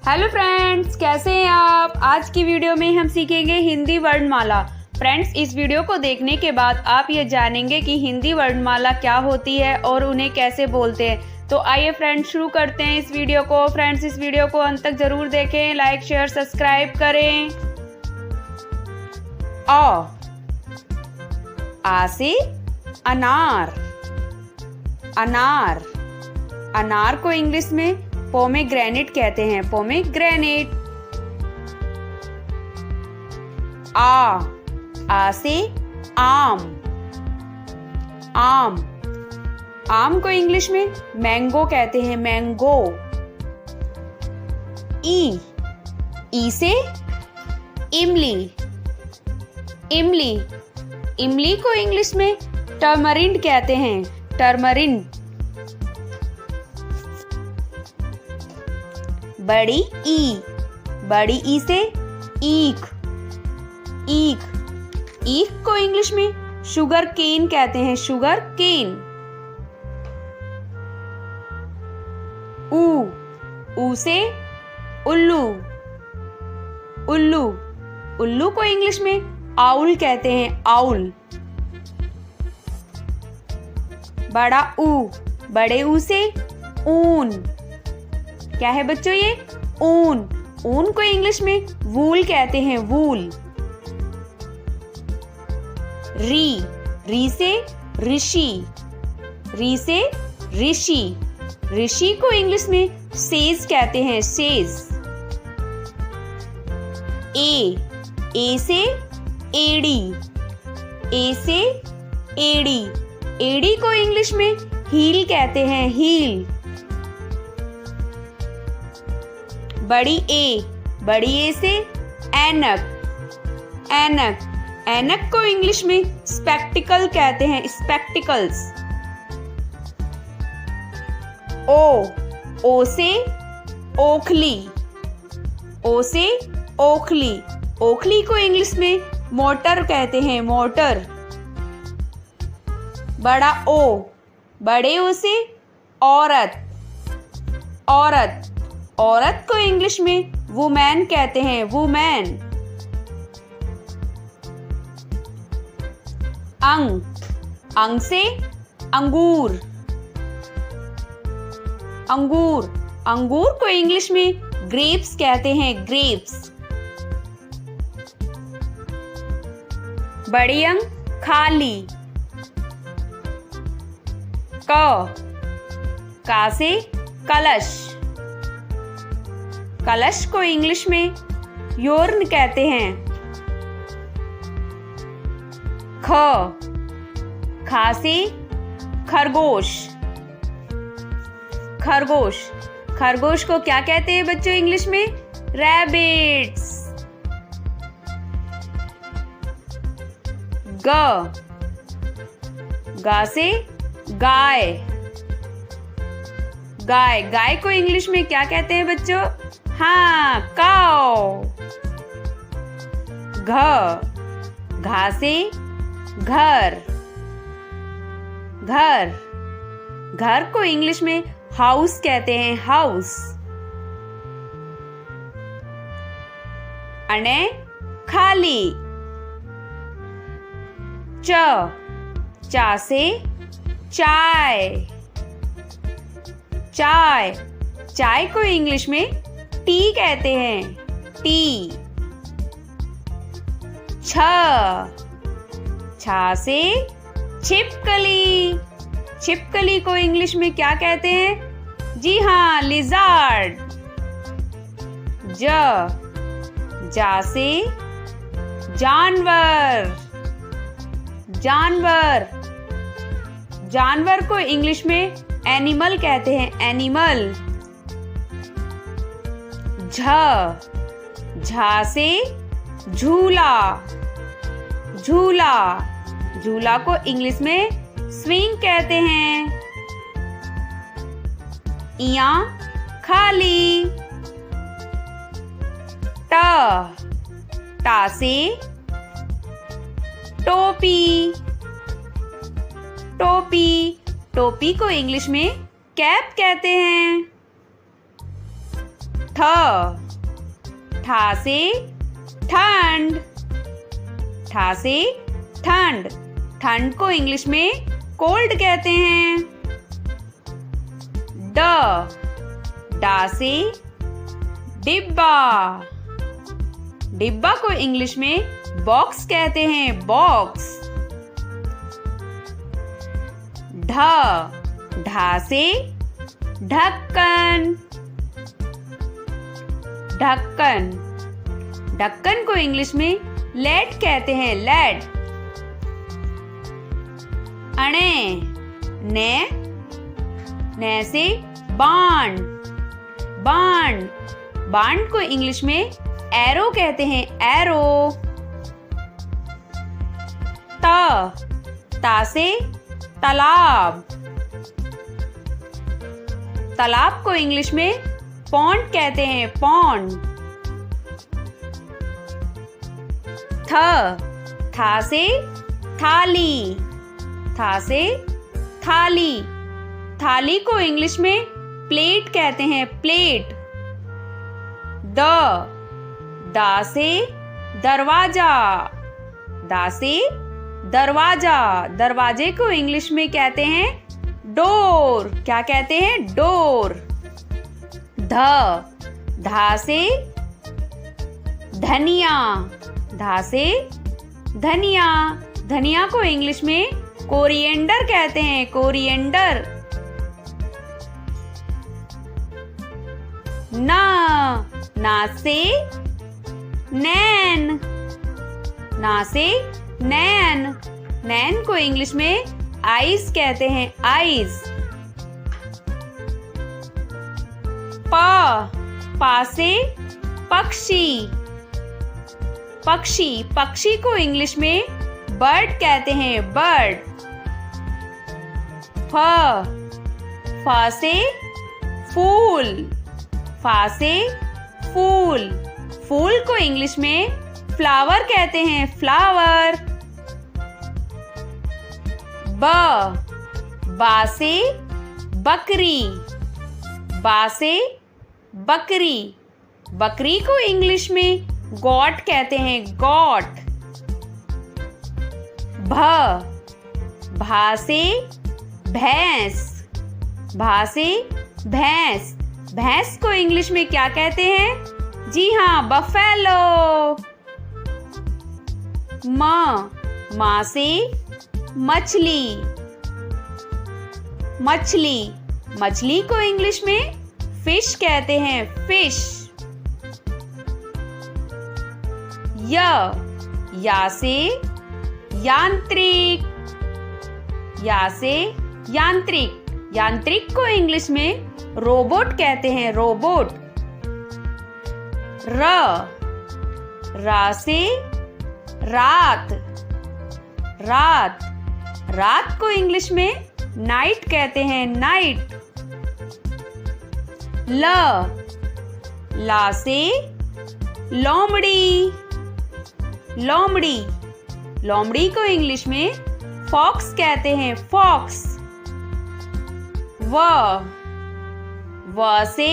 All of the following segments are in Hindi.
हेलो फ्रेंड्स, कैसे हैं आप। आज की वीडियो में हम सीखेंगे हिंदी वर्णमाला। फ्रेंड्स, इस वीडियो को देखने के बाद आप ये जानेंगे कि हिंदी वर्णमाला क्या होती है और उन्हें कैसे बोलते हैं। तो आइए फ्रेंड्स, शुरू करते हैं इस वीडियो को। फ्रेंड्स, इस वीडियो को अंत तक जरूर देखें, लाइक शेयर सब्सक्राइब करें। आ से अनार। अनार। अनार को इंग्लिश में पोमेग्रेनेट कहते हैं, पोमेग्रेनेट। आ से आम। आम। आम को इंग्लिश में मैंगो कहते हैं, मैंगो। ई से इमली। इमली। इमली को इंग्लिश में टर्मरिंड कहते हैं, टर्मरिंड। बड़ी ई। बड़ी ई से ईख। ईख। ईख को इंग्लिश में शुगर केन कहते हैं, शुगर केन। ऊ से उल्लू। उल्लू। उल्लू को इंग्लिश में आउल कहते हैं, आउल। बड़ा ऊ। बड़े ऊ से ऊन। क्या है बच्चों ये? ऊन। ऊन को इंग्लिश में वूल कहते हैं, वूल। री से ऋषि। री से ऋषि। ऋषि को इंग्लिश में सेज कहते हैं, सेज। ए से एड़ी। ए से एड़ी। एड़ी को इंग्लिश में हील कहते हैं, हील। बड़ी ए। बड़ी ए से ऐनक। ऐनक। ऐनक को इंग्लिश में स्पेक्टिकल कहते हैं, स्पेक्टिकल्स। ओ से ओखली। ओ से ओखली। ओखली को इंग्लिश में मोटर कहते हैं, मोटर। बड़ा ओ। बड़े ओ से औरत। औरत। औरत को इंग्लिश में वुमेन कहते हैं, वुमेन। अंग। अंग से अंगूर। अंगूर। अंगूर को इंग्लिश में ग्रेप्स कहते हैं, ग्रेप्स। बड़ी अंग खाली। का से कलश। कलश को इंग्लिश में योर्न कहते हैं। खा से खरगोश। खरगोश। खरगोश को क्या कहते हैं बच्चों इंग्लिश में? रैबिट्स। गा से गाय। गाय। गाय को इंग्लिश में क्या कहते हैं बच्चों? हाँ, काऊ। घा से घर। घर। घर को इंग्लिश में हाउस कहते हैं, हाउस। अने खाली। चा से चाय। चाय। चाय को इंग्लिश में टी कहते हैं, टी। छा से छिपकली। छिपकली को इंग्लिश में क्या कहते हैं? जी हाँ, लिजार्ड। जा से जानवर। जानवर। जानवर को इंग्लिश में एनिमल कहते हैं, एनिमल। झा से झूला। झूला। झूला को इंग्लिश में स्विंग कहते हैं। इया खाली। टा से टोपी। टोपी। टोपी को इंग्लिश में कैप कहते हैं। ठा से ठंड, ठा से ठंड। ठंड को इंग्लिश में कोल्ड कहते हैं। डा से डिब्बा, डिब्बा को इंग्लिश में बॉक्स कहते हैं, बॉक्स। ढा से ढक्कन, ढक्कन। ढक्कन को इंग्लिश में लेड कहते हैं, लेड। ने से बाण, बाण। बाण को इंग्लिश में एरो कहते हैं, एरो। ता से तालाब, तालाब को इंग्लिश में पॉन्ड कहते हैं, पॉन्ड। था से थाली, था से थाली। थाली को इंग्लिश में प्लेट कहते हैं, प्लेट। दा से दरवाजा, दा से दरवाजा। दरवाजे को इंग्लिश में कहते हैं डोर, क्या कहते हैं, डोर। धा से धनिया, धा से धनिया। धनिया को इंग्लिश में कोरिएंडर कहते हैं, कोरिएंडर। ना से नैन, ना से नैन। नैन को इंग्लिश में आइज कहते हैं, आइज। पा से पक्षी, पक्षी। पक्षी को इंग्लिश में बर्ड कहते हैं, बर्ड। फा से फूल, फा से फूल। फूल को इंग्लिश में फ्लावर कहते हैं, फ्लावर। बा से बकरी, बा से बकरी। बकरी को इंग्लिश में गॉट कहते हैं, गॉट। भा से भैंस, भा से भैंस। भैंस को इंग्लिश में क्या कहते हैं, जी हाँ, बफेलो। मा से मछली, मछली। मछली को इंग्लिश में फिश कहते हैं, फिश। या से यांत्रिक, या से यांत्रिक। यांत्रिक को इंग्लिश में रोबोट कहते हैं, रोबोट। रा से रात, रात। रात को इंग्लिश में नाइट कहते हैं, नाइट। ला से लोमड़ी, लोमड़ी। लोमड़ी को इंग्लिश में फॉक्स कहते हैं, फॉक्स। व से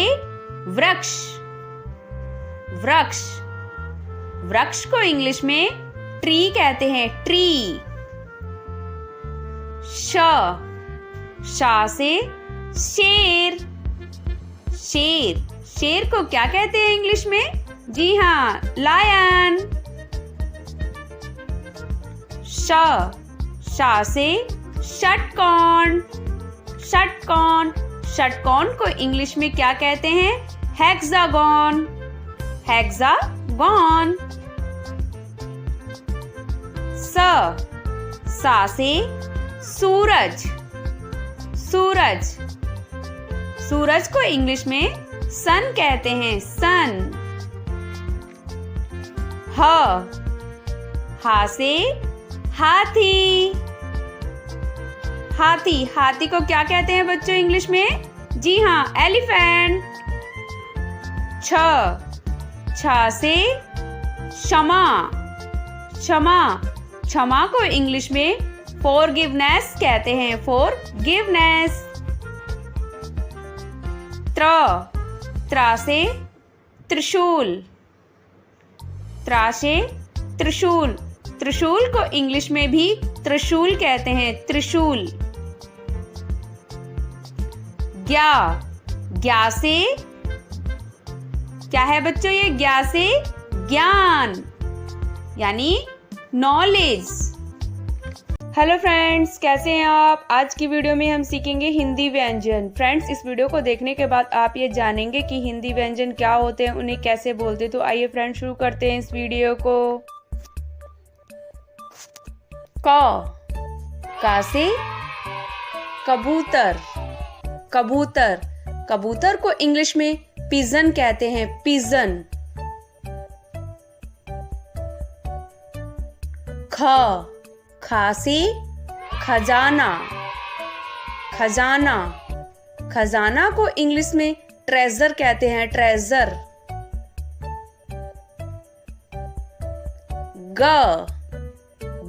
वृक्ष, वृक्ष। वृक्ष को इंग्लिश में ट्री कहते हैं, ट्री। शा से शेर, शेर। शेर को क्या कहते हैं इंग्लिश में, जी हाँ, लायन। शा से षटकोण, षटकोण। षटकोण को इंग्लिश में क्या कहते हैं, हेक्सागोन, हेक्सागोन। सा से सूरज, सूरज। सूरज को इंग्लिश में सन कहते हैं, सन। हा से हाथी, हाथी। हाथी को क्या कहते हैं बच्चों इंग्लिश में, जी हाँ, एलिफेंट। छा से क्षमा, क्षमा। क्षमा को इंग्लिश में फॉरगिवनेस कहते हैं, फॉरगिवनेस। त्रा से त्रिशूल। त्रा से त्रिशूल। त्रिशूल को इंग्लिश में भी त्रिशूल कहते हैं, त्रिशूल। ज्ञा। ज्ञा से क्या है बच्चों? ये ज्ञा से ज्ञान यानी नॉलेज। हेलो फ्रेंड्स, कैसे हैं आप? आज की वीडियो में हम सीखेंगे हिंदी व्यंजन। फ्रेंड्स, इस वीडियो को देखने के बाद आप ये जानेंगे कि हिंदी व्यंजन क्या होते हैं, उन्हें कैसे बोलते हैं। तो आइए फ्रेंड्स शुरू करते हैं इस वीडियो को। का से कबूतर। कबूतर। कबूतर को इंग्लिश में पिजन कहते हैं, पिजन। खा से खजाना। खजाना। खजाना को इंग्लिश में ट्रेजर कहते हैं, ट्रेजर।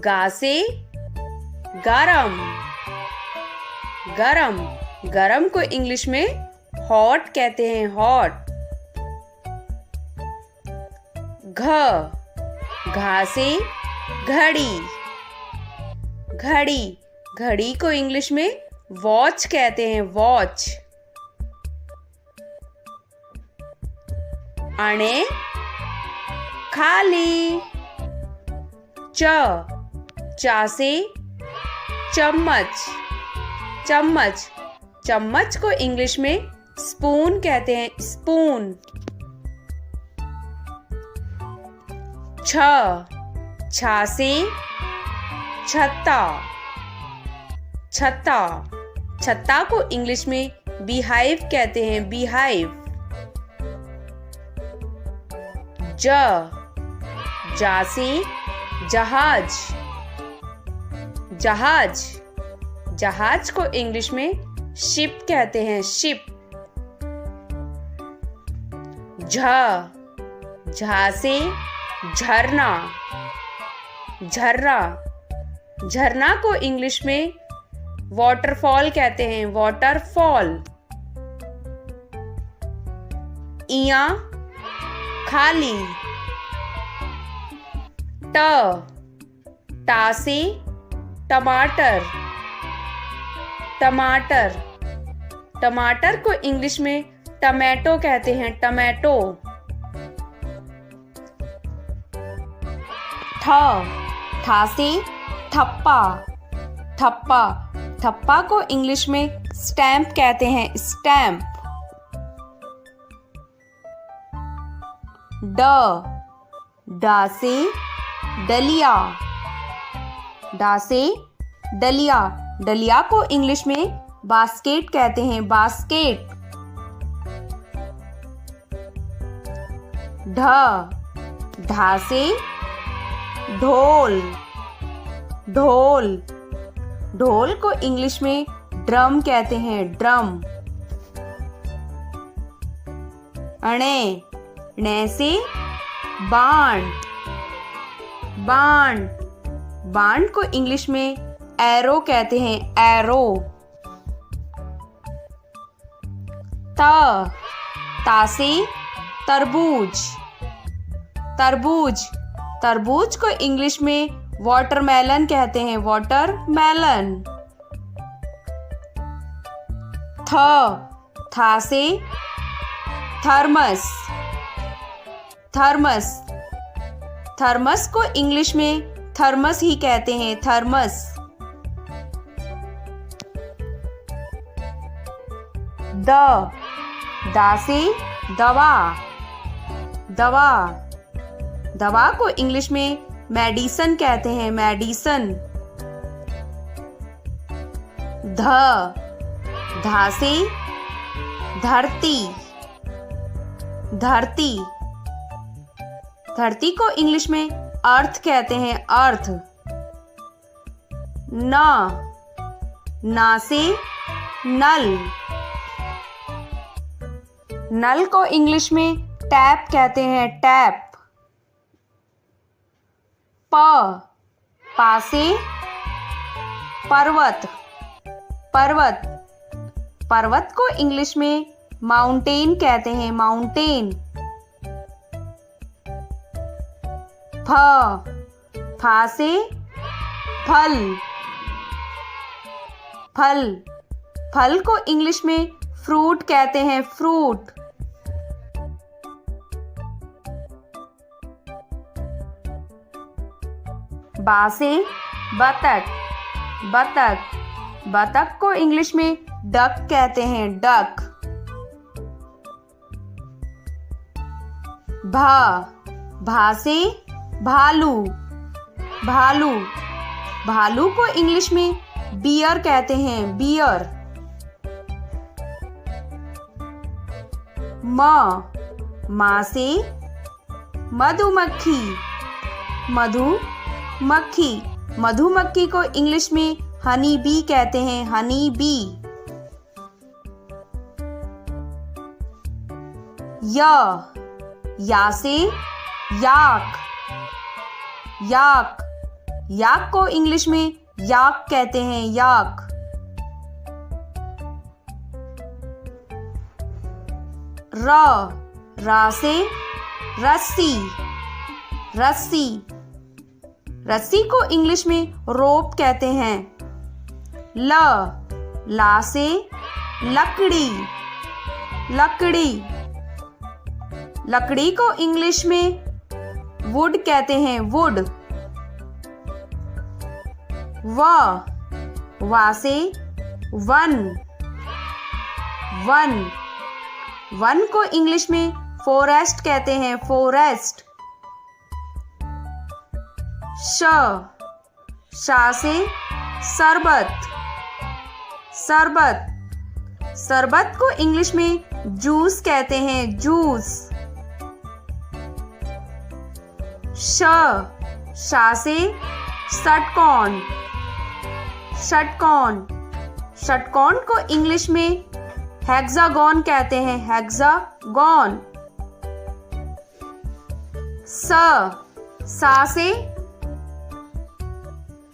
गा से गरम। गरम। गरम को इंग्लिश में हॉट कहते हैं, हॉट। घा से घड़ी। घड़ी। घड़ी को इंग्लिश में वॉच कहते हैं, वॉच। अणे खाली। चा से चम्मच। चम्मच। चम्मच को इंग्लिश में स्पून कहते हैं, स्पून। छा से छत्ता। छत्ता। छत्ता को इंग्लिश में बीहाइव कहते हैं, बीहाइव। जा से जहाज। जहाज। जहाज को इंग्लिश में शिप कहते हैं, शिप। झा से झरना। झरना। झरना को इंग्लिश में वाटरफॉल कहते हैं, वाटरफॉल। इया खाली। टा से टमाटर। टमाटर। टमाटर को इंग्लिश में टमेटो कहते हैं, टमेटो। ठा से ठप्पा। ठप्पा। ठप्पा को इंग्लिश में स्टैम्प कहते हैं, स्टैम्प। डा से डलिया। डा से डलिया। डलिया को इंग्लिश में बास्केट कहते हैं, बास्केट। ढा से ढोल। ढोल। ढोल को इंग्लिश में ड्रम कहते हैं, ड्रम। अणे से बाण। बाण। बाण को इंग्लिश में एरो कहते हैं, एरो। ता से तरबूज। तरबूज। तरबूज को इंग्लिश में वाटरमेलन कहते हैं, वाटरमेलन। था से थर्मस। थर्मस। थर्मस को इंग्लिश में थर्मस ही कहते हैं, थर्मस। दा से दवा। दवा। दवा को इंग्लिश में मेडिसन कहते हैं, मेडिसन। धा से धरती। धरती। धरती को इंग्लिश में अर्थ कहते हैं, अर्थ। ना से नल। नल को इंग्लिश में टैप कहते हैं, टैप। पा से पर्वत। पर्वत। पर्वत को इंग्लिश में माउंटेन कहते हैं, माउंटेन। फा से फल, फल, फल को इंग्लिश में फ्रूट कहते हैं, फ्रूट। बा से बतख, बतख, बतख को इंग्लिश में डक कहते हैं, डक। भा से भालू, भालू, भालू को इंग्लिश में बियर कहते हैं, बियर। मा से मधुमक्खी, मधुमक्खी, मधुमक्खी को इंग्लिश में हनी बी कहते हैं, हनी बी। या से याक, याक, याक को इंग्लिश में याक कहते हैं, याक। रा से रस्सी, रस्सी, रस्सी को इंग्लिश में रोप कहते हैं। ला से लकड़ी, लकड़ी, लकड़ी को इंग्लिश में वुड कहते हैं, वुड। वा से वन, वन, वन को इंग्लिश में फॉरेस्ट कहते हैं, फॉरेस्ट। शा से शरबत, शरबत, शरबत को इंग्लिश में जूस कहते हैं, जूस। शा से षटकोण, षटकोण, षटकोण को इंग्लिश में हेक्सागोन कहते हैं, हेक्सागोन। सा से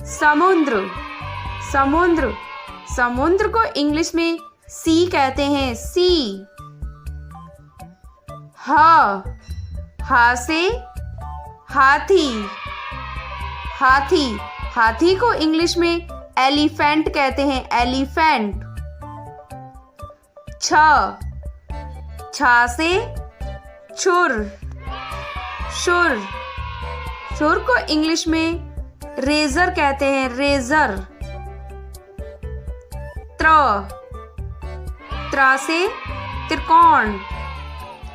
समुद्र, समुद्र, समुद्र को इंग्लिश में सी कहते हैं, सी। हा से हाथी, हाथी, हाथी को इंग्लिश में एलिफेंट कहते हैं, एलिफेंट। छा से छुर, छुर, छुर को इंग्लिश में रेजर कहते हैं, रेजर। त्रा से त्रिकोण,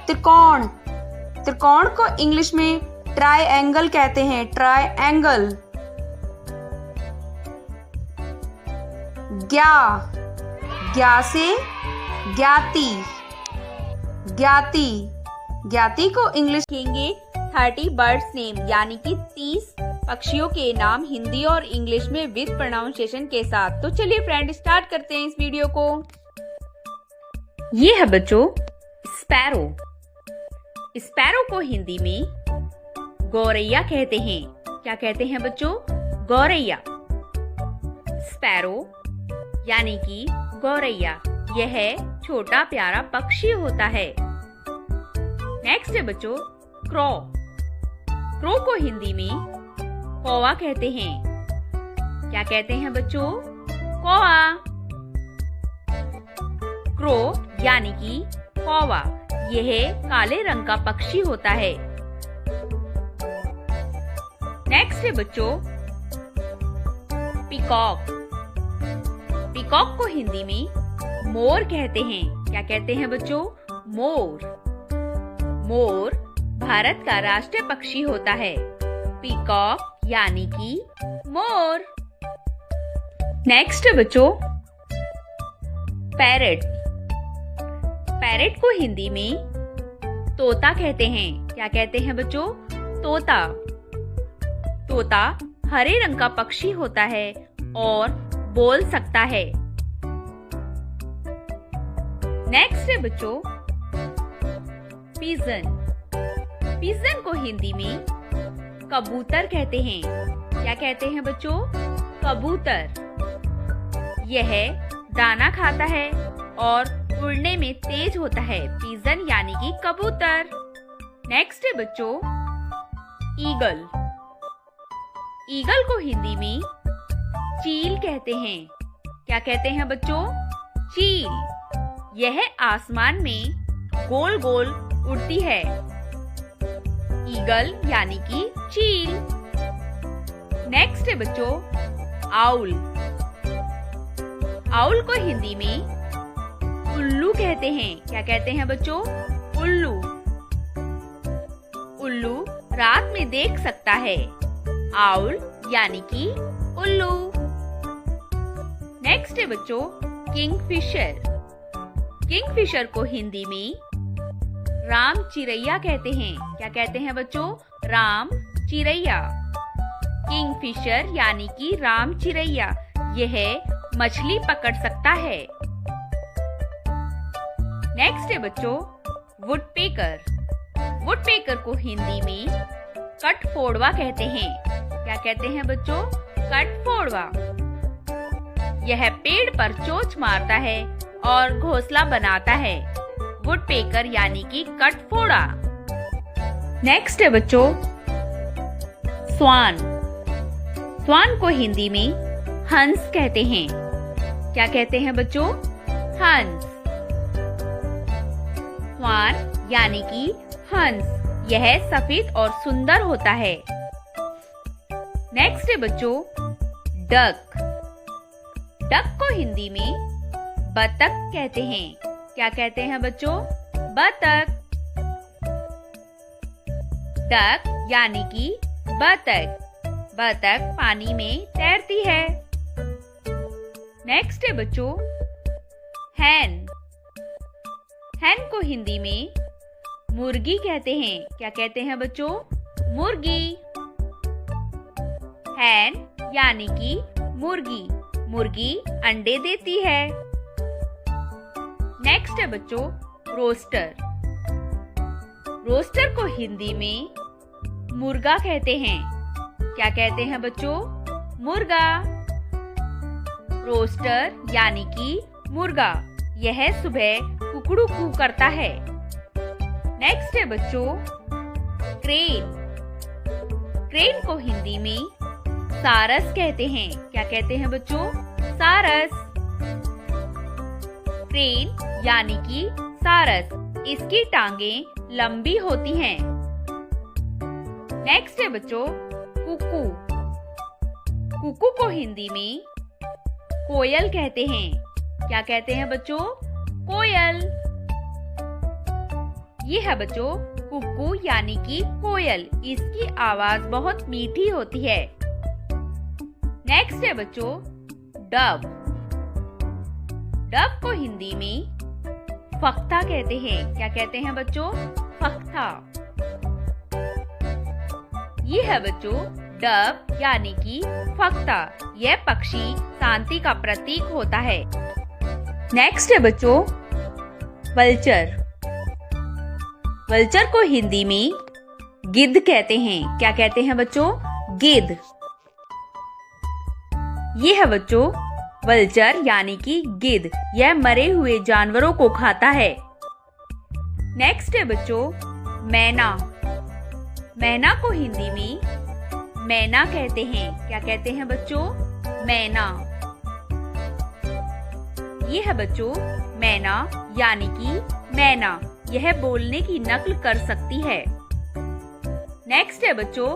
त्रिकोण, त्रिकोण को इंग्लिश में ट्रायंगल कहते हैं, ट्रायंगल। ग्या से ज्ञाति, ज्ञाति, ज्ञाति को इंग्लिश लिखेंगे 30 बर्ड्स नेम, यानी कि 30 पक्षियों के नाम हिंदी और इंग्लिश में विद प्रोनाउंसिएशन के साथ। तो चलिए फ्रेंड स्टार्ट करते हैं इस वीडियो को। ये है बच्चों स्पैरो। स्पैरो को हिंदी में गौरैया कहते हैं। क्या कहते हैं बच्चों? गौरैया। स्पैरो यानी कि गौरैया, यह छोटा प्यारा पक्षी होता है। नेक्स्ट है बच्चों क्रो। क्रो को हिंदी में कौवा कहते हैं। क्या कहते हैं बच्चों? कौवा। क्रो यानी कि कौवा, यह काले रंग का पक्षी होता है। नेक्स्ट है बच्चों पीकॉक। पीकॉक को हिंदी में मोर कहते हैं। क्या कहते हैं बच्चों? मोर। मोर भारत का राष्ट्रीय पक्षी होता है। पीकॉक यानी कि मोर। नेक्स्ट है बच्चों पैरेट। पैरेट को हिंदी में तोता कहते हैं। क्या कहते हैं बच्चों? तोता। तोता हरे रंग का पक्षी होता है और बोल सकता है। नेक्स्ट है बच्चों पिजन। पिजन को हिंदी में कबूतर कहते हैं। क्या कहते हैं बच्चों? कबूतर। यह दाना खाता है और उड़ने में तेज होता है। पिजन यानी कि कबूतर। नेक्स्ट है बच्चों ईगल। ईगल को हिंदी में चील कहते हैं। क्या कहते हैं बच्चों? चील। यह आसमान में गोल गोल उड़ती है। ईगल यानी कि चील। नेक्स्ट है बच्चों आउल। आउल को हिंदी में उल्लू कहते हैं। क्या कहते हैं बच्चों? उल्लू। उल्लू रात में देख सकता है। आउल यानी कि उल्लू। नेक्स्ट है बच्चों किंगफिशर। किंगफिशर को हिंदी में राम चिरैया कहते हैं। क्या कहते हैं बच्चों? राम चिरैया। किंगफिशर यानी कि राम चिरैया यह मछली पकड़ सकता है। नेक्स्ट है बच्चों वुडपेकर। वुडपेकर को हिंदी में कठफोड़वा कहते हैं। क्या कहते हैं बच्चों? कठफोड़वा। यह पेड़ पर चोंच मारता है और घोंसला बनाता है। वुडपेकर यानी कि कठफोड़ा। नेक्स्ट है बच्चों स्वान। स्वान को हिंदी में हंस कहते हैं। क्या कहते हैं बच्चों? हंस। स्वान यानी कि हंस यह सफेद और सुंदर होता है। नेक्स्ट है बच्चों डक। डक को हिंदी में बतख कहते हैं। क्या कहते हैं बच्चों? बतख। डक यानी कि बतख। बतख पानी में तैरती है। नेक्स्ट है बच्चों हैन। हैन को हिंदी में मुर्गी कहते हैं। क्या कहते हैं बच्चों? मुर्गी। हैन यानी कि मुर्गी। मुर्गी अंडे देती है। नेक्स्ट है बच्चों रोस्टर। रोस्टर को हिंदी में मुर्गा कहते हैं। क्या कहते हैं बच्चों? मुर्गा। रोस्टर यानी कि मुर्गा यह सुबह कुकड़ू कू करता है। नेक्स्ट है बच्चों क्रेन। क्रेन को हिंदी में सारस कहते हैं। क्या कहते हैं बच्चों? सारस। क्रेन यानी कि सारस इसकी टांगें लंबी होती हैं। नेक्स्ट है बच्चों कुकू। कुकू को हिंदी में कोयल कहते हैं। क्या कहते हैं बच्चों? कोयल। ये है बच्चों कुकू यानी कि कोयल। इसकी आवाज बहुत मीठी होती है। नेक्स्ट है बच्चों डव। डव को हिंदी में फख्ता कहते हैं। क्या कहते हैं बच्चों? फख्ता। ये है बच्चों डव यानी कि फख्ता। यह पक्षी शांति का प्रतीक होता है। नेक्स्ट है बच्चों वल्चर। वल्चर को हिंदी में गिद्ध कहते हैं। क्या कहते हैं बच्चों? गिद्ध। ये है बच्चों वल्चर यानी कि गिद्ध। यह मरे हुए जानवरों को खाता है। नेक्स्ट है बच्चों मैना। मैना को हिंदी में मैना कहते हैं। क्या कहते हैं बच्चों? मैना। ये है बच्चों मैना यानी कि मैना। यह बोलने की नकल कर सकती है। नेक्स्ट है बच्चों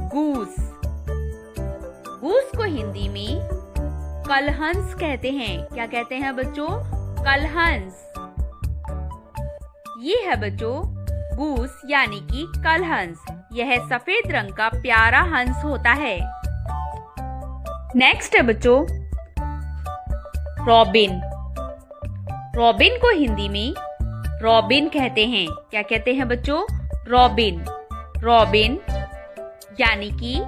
गूस। गूस को हिंदी में कलहंस कहते हैं। क्या कहते हैं बच्चों? कलहंस। ये है बच्चों गूस यानी कि कलहंस। यह सफेद रंग का प्यारा हंस होता है। नेक्स्ट है बच्चों रॉबिन। रॉबिन को हिंदी में रॉबिन कहते हैं। क्या कहते हैं बच्चों? रॉबिन। रॉबिन यानी कि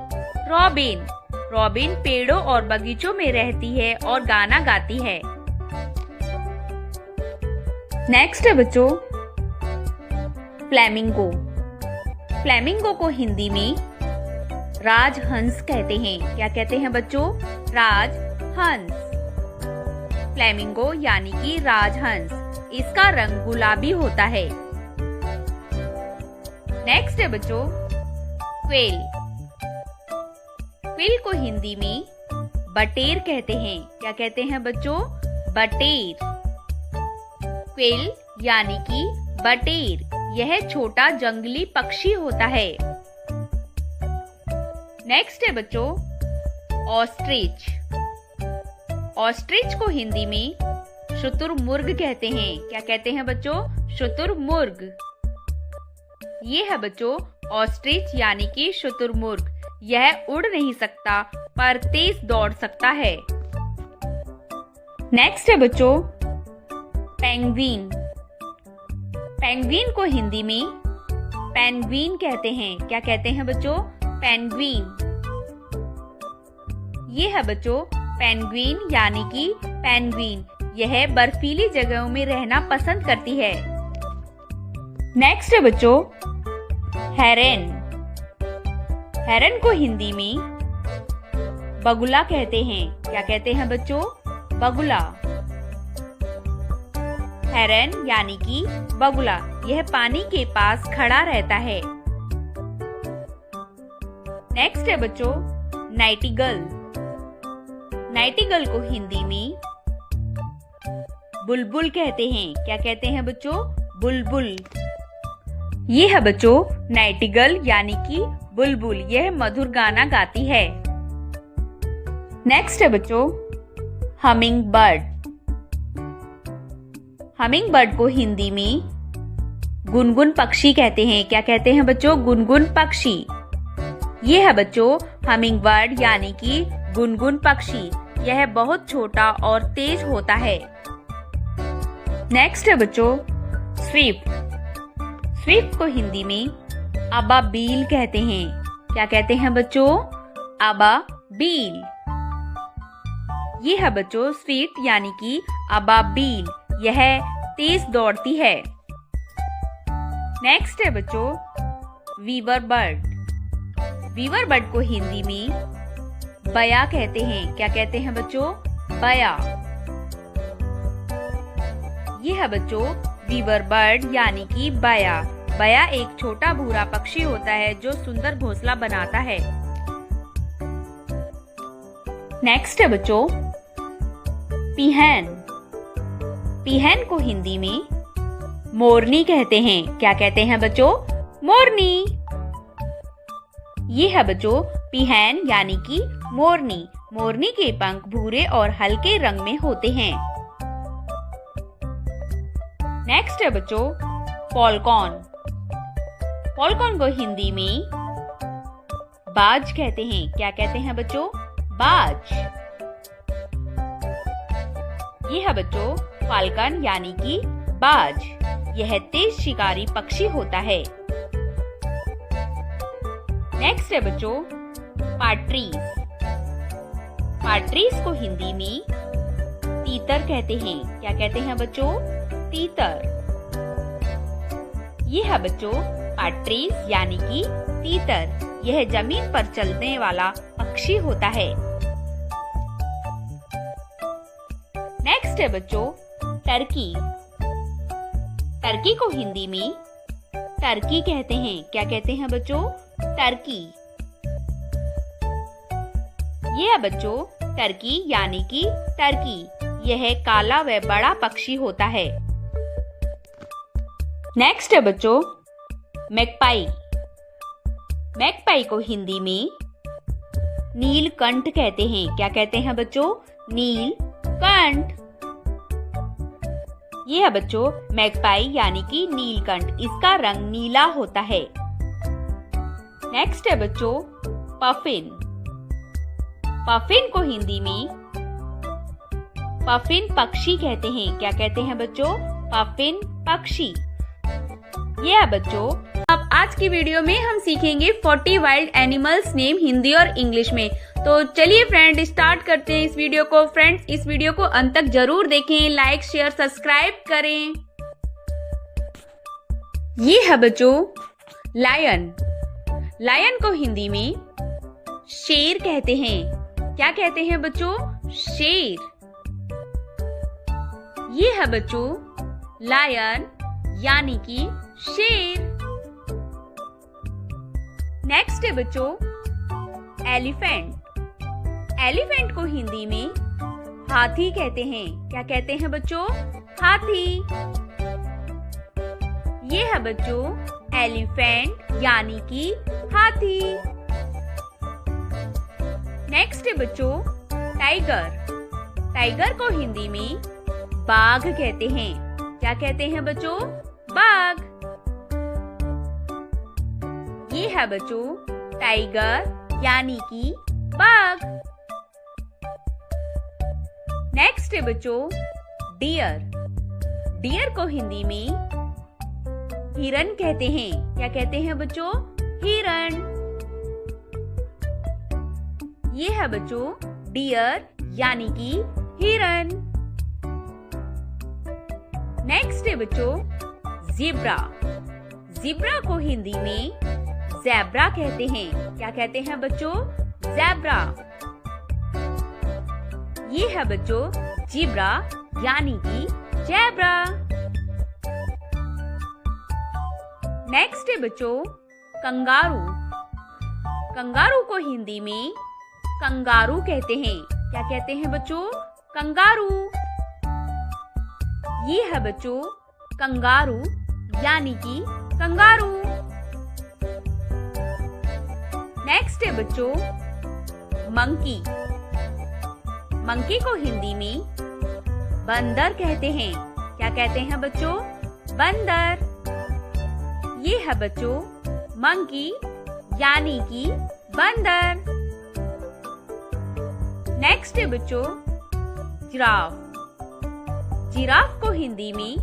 रॉबिन। रॉबिन पेड़ों और बगीचों में रहती है और गाना गाती है। नेक्स्ट है बच्चों फ्लेमिंगो। फ्लेमिंगो को हिंदी में राजहंस कहते हैं। क्या कहते हैं बच्चों? राजहंस। फ्लेमिंगो यानी कि राजहंस। इसका रंग गुलाबी होता है। नेक्स्ट है बच्चों क्वेल। क्विल को हिंदी में बटेर कहते हैं। क्या कहते हैं बच्चों? बटेर। क्विल यानी कि बटेर, यह छोटा जंगली पक्षी होता है। नेक्स्ट है बच्चों ऑस्ट्रिच। ऑस्ट्रिच को हिंदी में शुतुरमुर्ग कहते हैं। क्या कहते हैं बच्चों? शुतुरमुर्ग। ये है बच्चों ऑस्ट्रिच यानी कि शुतुरमुर्ग। यह उड़ नहीं सकता पर तेज दौड़ सकता है। नेक्स्ट है बच्चों पेंगुइन। पेंगुइन को हिंदी में पेंगुइन कहते हैं। क्या कहते हैं बच्चों? पेंगुइन। ये है बच्चों पेंगुइन यानी कि पेंगुइन, यह बर्फीली जगहों में रहना पसंद करती है। नेक्स्ट है बच्चों हेरन। हेरन को हिंदी में बगुला कहते हैं। क्या कहते हैं बच्चों? बगुला। हेरन यानी कि बगुला, यह पानी के पास खड़ा रहता है। नेक्स्ट है बच्चों नाइटिगल। नाइटिगल को हिंदी में बुलबुल कहते हैं। क्या कहते हैं बच्चों? बुलबुल। ये है बच्चों नाइटिगल यानी कि बुलबुल, यह मधुर गाना गाती है। नेक्स्ट है बच्चों हमिंग बर्ड। हमिंग बर्ड को हिंदी में गुनगुन पक्षी कहते हैं। क्या कहते हैं बच्चों? गुनगुन पक्षी। ये है बच्चों हमिंग बर्ड यानी कि गुनगुन पक्षी, यह बहुत छोटा और तेज होता है। नेक्स्ट है बच्चों स्विफ्ट। स्विफ्ट को हिंदी में अबाबील कहते हैं। क्या कहते हैं बच्चों? अबाबील। ये है बच्चों स्विफ्ट यानी कि अबाबील, यह तेज दौड़ती है। नेक्स्ट है बच्चों वीवर बर्ड। वीवर बर्ड को हिंदी में बया कहते हैं। क्या कहते हैं बच्चों? बया। ये है बच्चों वीवर बर्ड यानी कि बया। बया एक छोटा भूरा पक्षी होता है जो सुंदर घोंसला बनाता है। नेक्स्ट है बच्चों पिहन। पिहन को हिंदी में मोरनी कहते हैं। क्या कहते हैं बच्चों? मोरनी। ये है बच्चों पिहन यानी कि मोरनी। मोरनी के पंख भूरे और हल्के रंग में होते हैं। नेक्स्ट है बच्चों फॉल्कॉन। फॉल्कॉन को हिंदी में बाज कहते हैं। क्या कहते हैं बच्चों? बाज। ये है बच्चों फाल्कन यानी कि बाज, यह तेज शिकारी पक्षी होता है। नेक्स्ट है बच्चों पार्ट्रीज। पार्ट्रीज को हिंदी में तीतर कहते हैं। क्या कहते हैं बच्चों? तीतर। ये है बच्चों पार्ट्रीज यानी कि तीतर, यह जमीन पर चलने वाला पक्षी होता है। नेक्स्ट है बच्चों टर्की। टर्की को हिंदी में टर्की कहते हैं। क्या कहते हैं बच्चों? टर्की। ये है बच्चों टर्की यानी कि टर्की, यह काला व बड़ा पक्षी होता है। नेक्स्ट है बच्चों मैगपाई। मैगपाई को हिंदी में नीलकंठ कहते हैं। क्या कहते हैं बच्चों? नीलकंठ। ये है बच्चों मैगपाई यानी कि नीलकंठ, इसका रंग नीला होता है। नेक्स्ट है बच्चों पफिन। पफिन को हिंदी में पफिन पक्षी कहते हैं। क्या कहते हैं बच्चों? पफिन पक्षी। ये है बच्चों अब आज की वीडियो में हम सीखेंगे 40 वाइल्ड एनिमल्स नेम हिंदी और इंग्लिश में। तो चलिए फ्रेंड स्टार्ट करते हैं इस वीडियो को। फ्रेंड्स इस वीडियो को अंत तक जरूर देखें, लाइक शेयर सब्सक्राइब करें। ये है बच्चों लायन। लायन को हिंदी में शेर कहते हैं। क्या कहते हैं बच्चों? शेर। ये है बच्चों लायन यानी कि शेर। नेक्स्ट है बच्चों एलिफेंट। एलिफेंट को हिंदी में हाथी कहते हैं। क्या कहते हैं बच्चों? हाथी। ये है बच्चों एलिफेंट यानी कि हाथी। नेक्स्ट है बच्चों टाइगर। टाइगर को हिंदी में बाघ कहते हैं। क्या कहते हैं बच्चों? बाघ। ये है बच्चों टाइगर यानी कि बाघ। नेक्स्ट है बच्चों डियर। डियर को हिंदी में हिरन कहते हैं। क्या कहते हैं बच्चों? हिरन। ये है बच्चों डियर यानी कि हिरन। नेक्स्ट है बच्चों ज़ेब्रा। ज़ेब्रा को हिंदी में ज़ेब्रा कहते हैं। क्या कहते हैं बच्चों? ज़ेब्रा। ये है बच्चों ज़ेब्रा यानी कि ज़ेब्रा। नेक्स्ट है बच्चों कंगारू। कंगारू को हिंदी में कंगारू कहते हैं। क्या कहते हैं बच्चों? कंगारू। ये है बच्चों कंगारू यानी कि कंगारू। नेक्स्ट है बच्चों मंकी। मंकी को हिंदी में बंदर कहते हैं। क्या कहते हैं बच्चों? बंदर। ये है बच्चों मंकी यानी कि बंदर। नेक्स्ट है बच्चों जिराफ। जिराफ को हिंदी में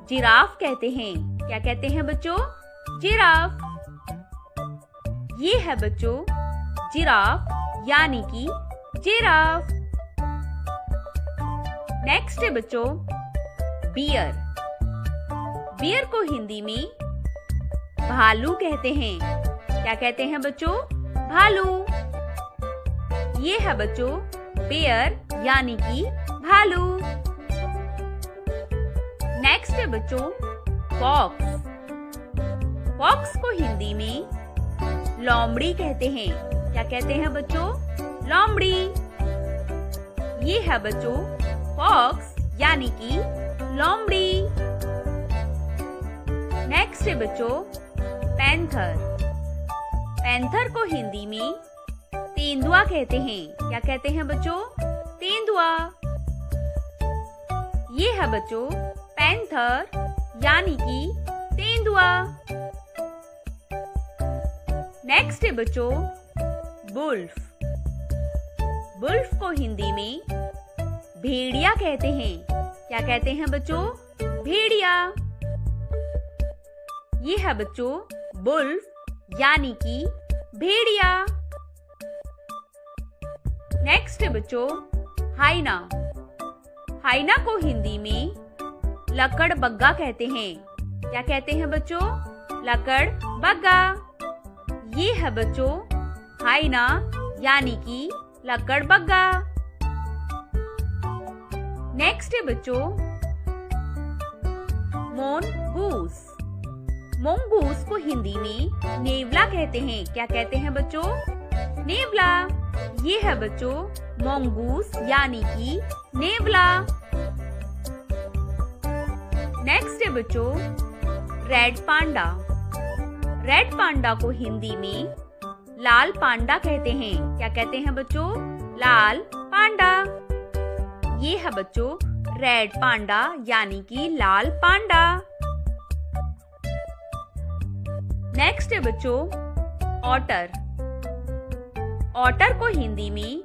जिराफ कहते हैं। क्या कहते हैं बच्चों? जिराफ। ये है बच्चों जिराफ यानी कि जिराफ। नेक्स्ट है बच्चों बियर। बियर को हिंदी में भालू कहते हैं। क्या कहते हैं बच्चों? भालू। ये है बच्चों बियर यानी कि भालू। नेक्स्ट है बच्चों फॉक्स। फॉक्स को हिंदी में लोमड़ी कहते हैं। क्या कहते हैं बच्चों? लोमड़ी। ये है बच्चों फॉक्स यानी कि लोमड़ी। नेक्स्ट है बच्चों पैंथर। पैंथर को हिंदी में तेंदुआ कहते हैं। क्या कहते हैं बच्चों? तेंदुआ। ये है बच्चों पैंथर यानी कि तेंदुआ। नेक्स्ट है बच्चों वुल्फ। वुल्फ को हिंदी में भेड़िया कहते हैं। क्या कहते हैं बच्चों? भेड़िया। ये है बच्चों वुल्फ यानी कि भेड़िया। नेक्स्ट है बच्चों हाइना। हाइना को हिंदी में लकड़बग्गा कहते हैं। क्या कहते हैं बच्चों? लकड़बग्गा। ये है बच्चों हाइना यानी कि लकड़बग्गा। नेक्स्ट है बच्चों मोनगूस। मोंगूस को हिंदी में नेवला कहते हैं। क्या कहते हैं बच्चों? नेवला। ये है बच्चों मोंगूस यानी कि नेवला। नेक्स्ट है बच्चों रेड पांडा। रेड पांडा को हिंदी में लाल पांडा कहते हैं। क्या कहते हैं बच्चों? लाल पांडा। ये है बच्चों रेड पांडा यानी कि लाल पांडा। नेक्स्ट है बच्चों ऑटर। ऑटर को हिंदी में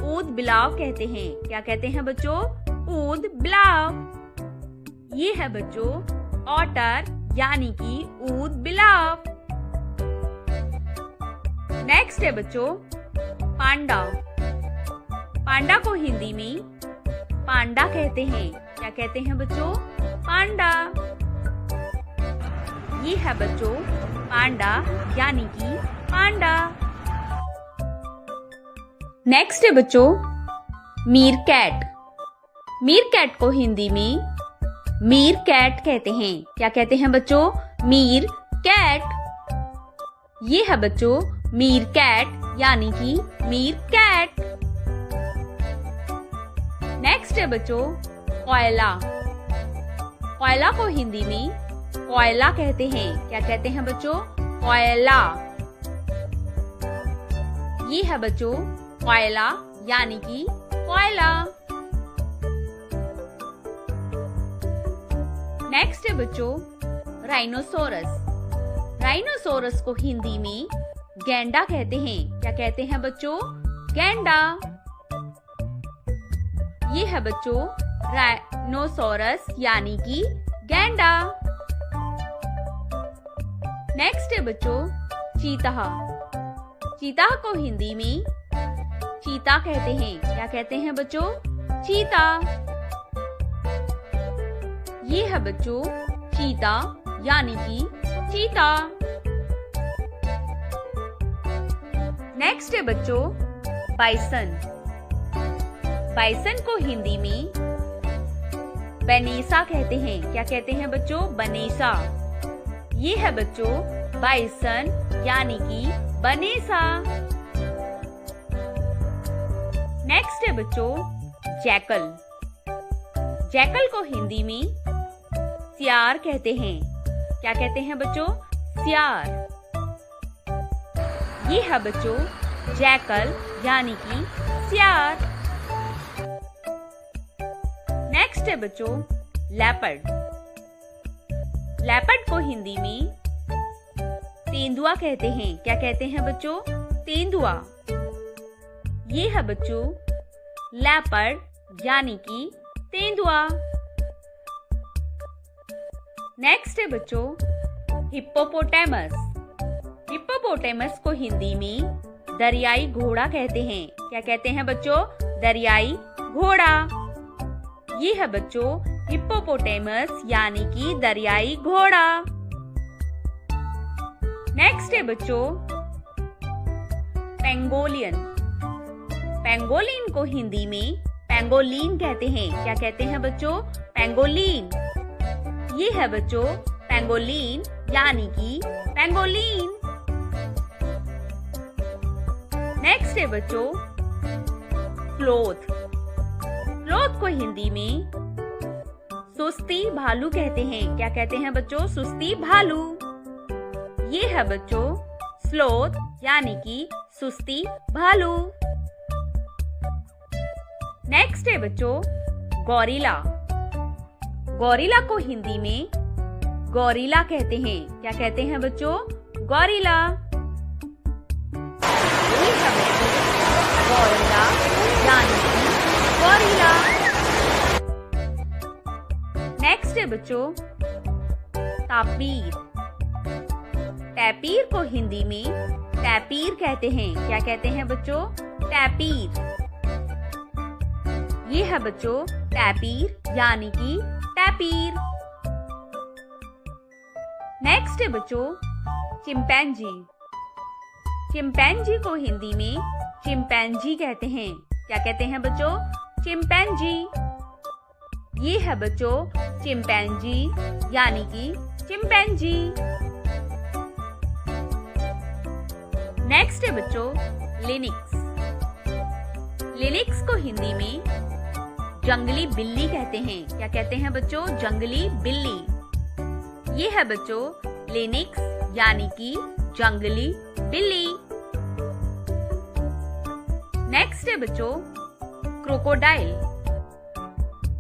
ऊद बिलाव कहते हैं। क्या कहते हैं बच्चों? ऊद बिलाव। ये है बच्चों ऑटर यानी कि ऊद बिलाव। नेक्स्ट है बच्चों पांडा। पांडा को हिंदी में पांडा कहते हैं। क्या कहते हैं बच्चों? पांडा। ये है बच्चों पांडा यानी कि पांडा। नेक्स्ट है बच्चों मीरकैट। मीरकैट को हिंदी में मीरकैट कहते हैं। क्या कहते हैं बच्चों? मीरकैट। ये है बच्चों मीरकैट यानी कि मीरकैट। है बच्चों कोयला। कोयला को हिंदी में कोयला कहते हैं। क्या कहते हैं बच्चों? कोयला। ये है बच्चों कोयला यानी कि कोयला। नेक्स्ट है बच्चों राइनोसोरस। राइनोसोरस को हिंदी में गैंडा कहते हैं। क्या कहते हैं बच्चों? गैंडा। ये है बच्चों राइनोसोरस यानी कि गैंडा। नेक्स्ट है बच्चों चीता। चीता को हिंदी में चीता कहते हैं। क्या कहते हैं बच्चों? चीता। ये है बच्चों चीता यानी कि चीता। नेक्स्ट है बच्चों बाइसन। बाइसन को हिंदी में बनेसा कहते हैं। क्या कहते हैं बच्चों? बनेसा। ये है बच्चों बाइसन यानी कि बनेसा। नेक्स्ट है बच्चों जैकल। जैकल को हिंदी में सियार कहते हैं। क्या कहते हैं बच्चों? सियार। ये है बच्चों जैकल यानी कि सियार। नेक्स्ट है बच्चों लेपर्ड। लेपर्ड को हिंदी में तेंदुआ कहते हैं। क्या कहते हैं बच्चों? तेंदुआ। ये है बच्चों लेपर्ड यानी कि तेंदुआ। नेक्स्ट है बच्चों हिप्पोपोटेमस। हिप्पोपोटेमस को हिंदी में दरियाई घोड़ा कहते हैं। क्या कहते हैं बच्चों? दरियाई घोड़ा। ये है बच्चों हिप्पोपोटेमस यानी कि दरियाई घोड़ा। नेक्स्ट है बच्चों पेंगोलियन। पेंगोलिन को हिंदी में पेंगोलिन कहते हैं। क्या कहते हैं बच्चों? पेंगोलिन। ये है बच्चों पेंगोलिन यानी कि पेंगोलिन। नेक्स्ट है बच्चों स्लोथ। स्लोथ को हिंदी में सुस्ती भालू कहते हैं। क्या कहते हैं बच्चों? सुस्ती भालू। ये है बच्चों स्लोथ यानी कि सुस्ती भालू। नेक्स्ट है बच्चों गौरीला। गौरीला को हिंदी में गौरीला कहते हैं। क्या कहते हैं बच्चों? गौरीला। ये है बच्चों गौरीला यानी कि गौरीला। नेक्स्ट है बच्चों तापीर। टैपीर को हिंदी में टैपीर कहते हैं। क्या कहते हैं बच्चों? टैपीर। ये है बच्चों टैपीर यानी कि टैपीर। नेक्स्ट है बच्चों चिंपैंजी। चिंपैंजी को हिंदी में चिंपैंजी कहते हैं। क्या कहते हैं बच्चों? चिंपैंजी। ये है बच्चों चिंपैंजी यानी कि चिंपैंजी। नेक्स्ट है बच्चों लिनिक्स। लिनिक्स को हिंदी में जंगली बिल्ली कहते हैं। क्या कहते हैं बच्चों? जंगली बिल्ली। ये है बच्चों लिनिक्स यानी कि जंगली बिल्ली। नेक्स्ट है बच्चों क्रोकोडाइल।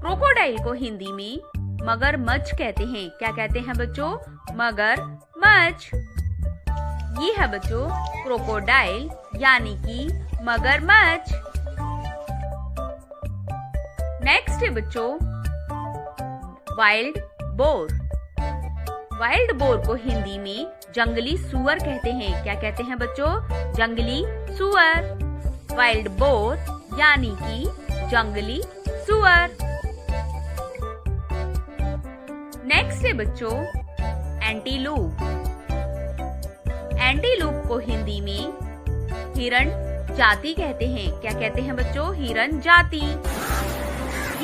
क्रोकोडाइल को हिंदी में मगरमच्छ कहते हैं। क्या कहते हैं बच्चों? मगरमच्छ। ये है बच्चों क्रोकोडाइल यानी कि मगरमच्छ। नेक्स्ट है बच्चों वाइल्ड बोर। वाइल्ड बोर को हिंदी में जंगली सुअर कहते हैं। क्या कहते हैं बच्चों? जंगली सुअर। वाइल्ड बोर यानी कि जंगली सुअर। नेक्स्ट है बच्चों एंटीलूप। एंटीलूप को हिंदी में हिरण जाति कहते हैं। क्या कहते हैं बच्चों? हिरण जाति।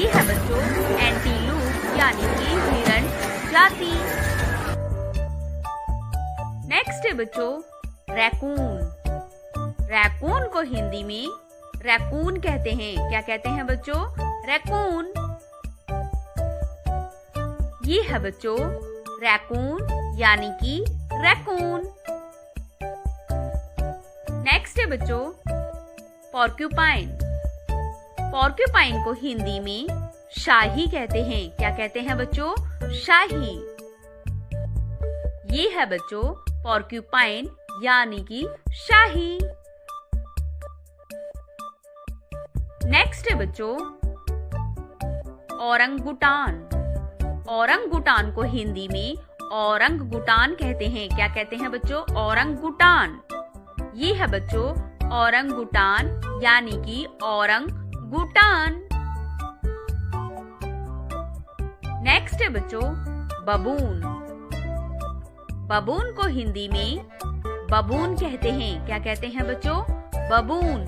ये है बच्चों एंटीलूप यानी कि हिरण जाति। नेक्स्ट है बच्चों रैकून। रैकून को हिंदी में रैकून कहते हैं। क्या कहते हैं बच्चों? रैकून। ये है बच्चों रैकून यानी कि रैकून। नेक्स्ट है बच्चों पॉर्क्यूपाइन। पॉर्क्यूपाइन को हिंदी में शाही कहते हैं। क्या कहते हैं बच्चों? शाही। ये है बच्चों पॉर्क्यूपाइन यानी कि शाही। नेक्स्ट है बच्चों औरंगुटान। औरंगुटान को हिंदी में औरंगुटान कहते हैं। क्या कहते हैं बच्चों? औरंगुटान। ये है बच्चों औरंगुटान यानी कि औरंगुटान। नेक्स्ट है बच्चों बबून। बबून को हिंदी में बबून कहते हैं। क्या कहते हैं बच्चों? बबून।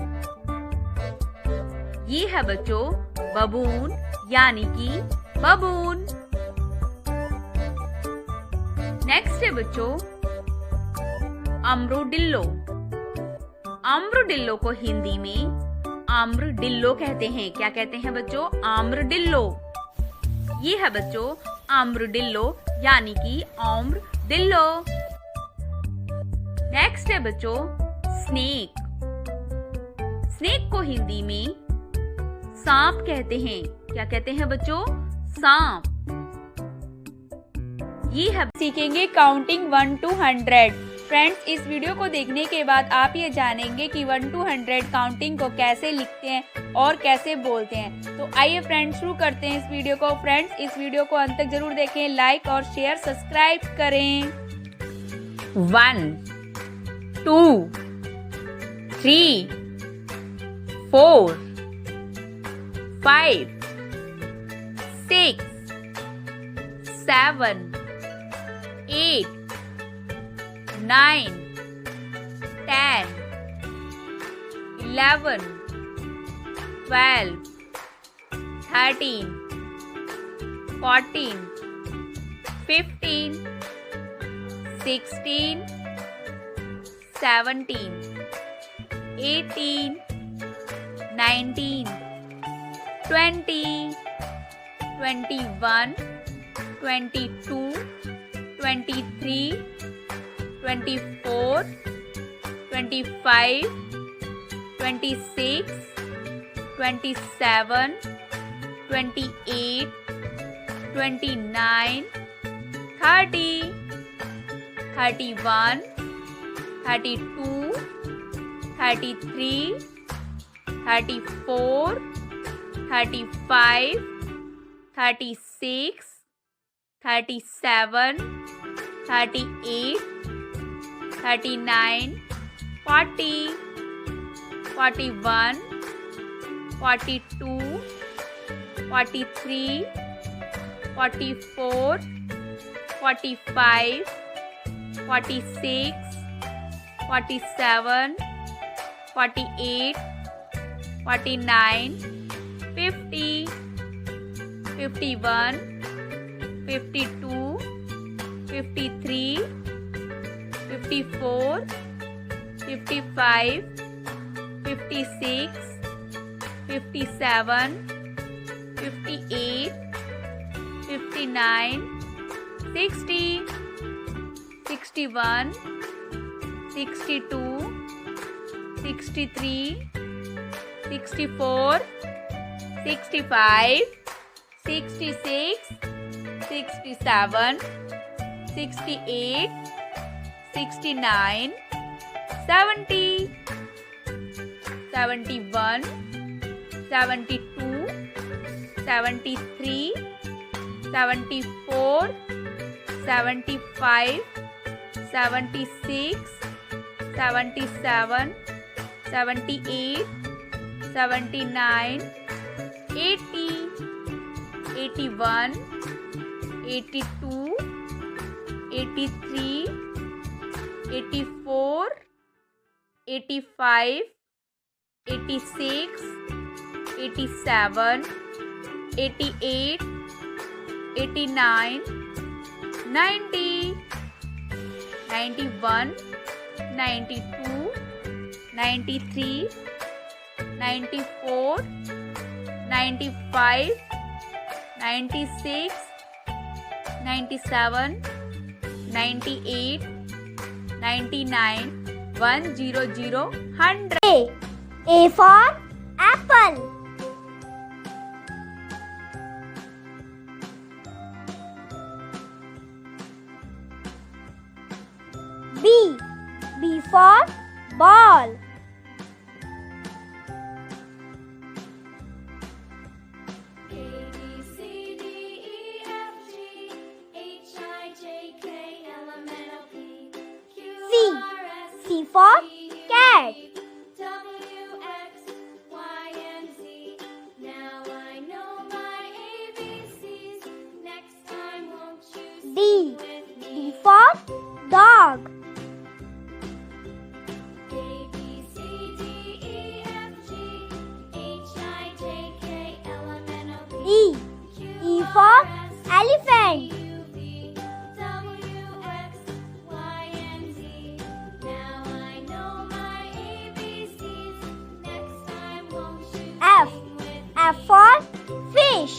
ये है बच्चों बबून यानी कि बबून। नेक्स्ट है बच्चों अमरूडिल्लो। अमरूडिल्लो को हिंदी में आम्रडिल्लो कहते हैं। क्या कहते हैं बच्चों? आम्रडिल्लो। ये है बच्चों आम्रडिल्लो यानी कि आम्रडिल्लो। नेक्स्ट है बच्चों स्नेक। स्नेक को हिंदी में सांप कहते हैं। क्या कहते हैं बच्चों? सांप। ये है सीखेंगे काउंटिंग 1 to 100। फ्रेंड्स इस वीडियो को देखने के बाद आप ये जानेंगे कि 1 to 100 काउंटिंग को कैसे लिखते हैं और कैसे बोलते हैं। तो आइए फ्रेंड्स शुरू करते हैं इस वीडियो को। फ्रेंड्स इस वीडियो को अंत तक जरूर देखें, लाइक और शेयर सब्सक्राइब करें। 1 2 3 4 5 6 7 8 9 10 11 12 13 14 15 16 17 18 19 20 21 22 23 24 25 26 27 28 29 30 31 32 33 34 35 36 37 38 39 40 41 42 43 44 45 46 47 48 49 50 51 52 53 54 55 56 57 58 59 60 61 62 63 64 65 66 67 68 69 70 71 72 73 74 75 76 77 78 79 80 81 82 83 84 85 86 87 88 89 90 91 92 93 94 95, 96, 97, 98, 99, 100, 100. A for apple. B for ball. C for cat. D for dog. E for elephant. F for fish.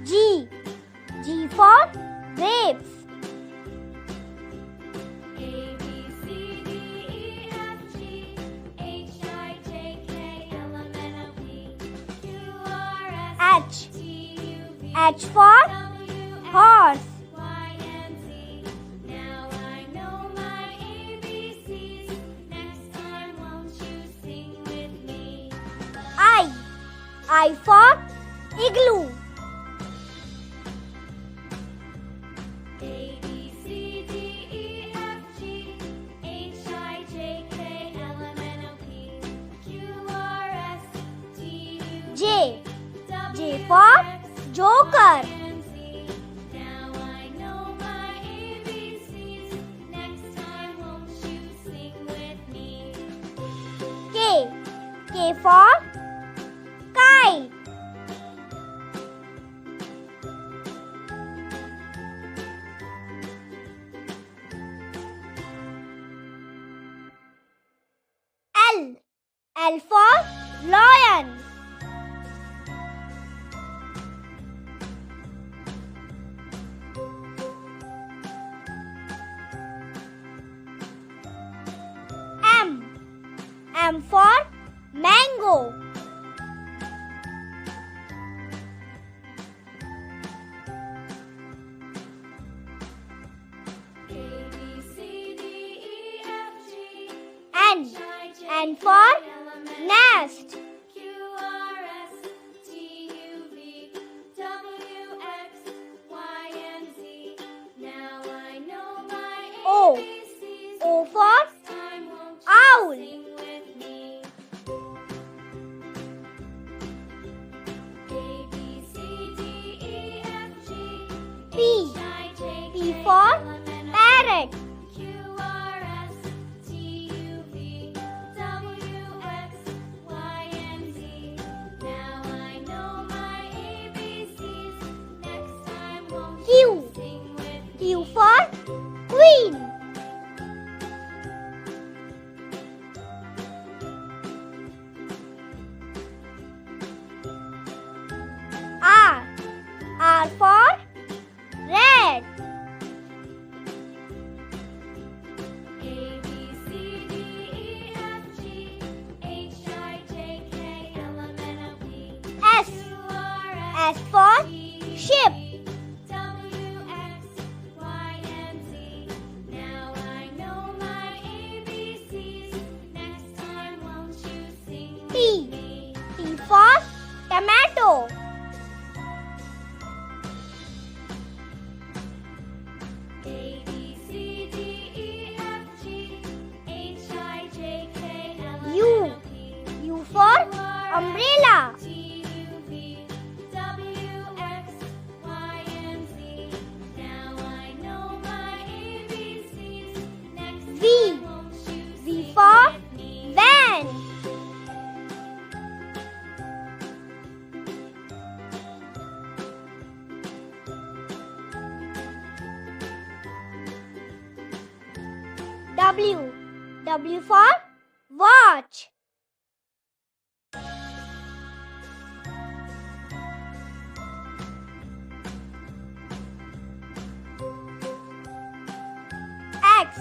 G for grapes. H for horse. I for igloo. J for joker. K for kite. L for lion. M for mango. N for nest. O for owl. P for parrot. Q for queen. R for red. S for ship. T for tomato. U for umbrella. V for van. W. W for watch. X.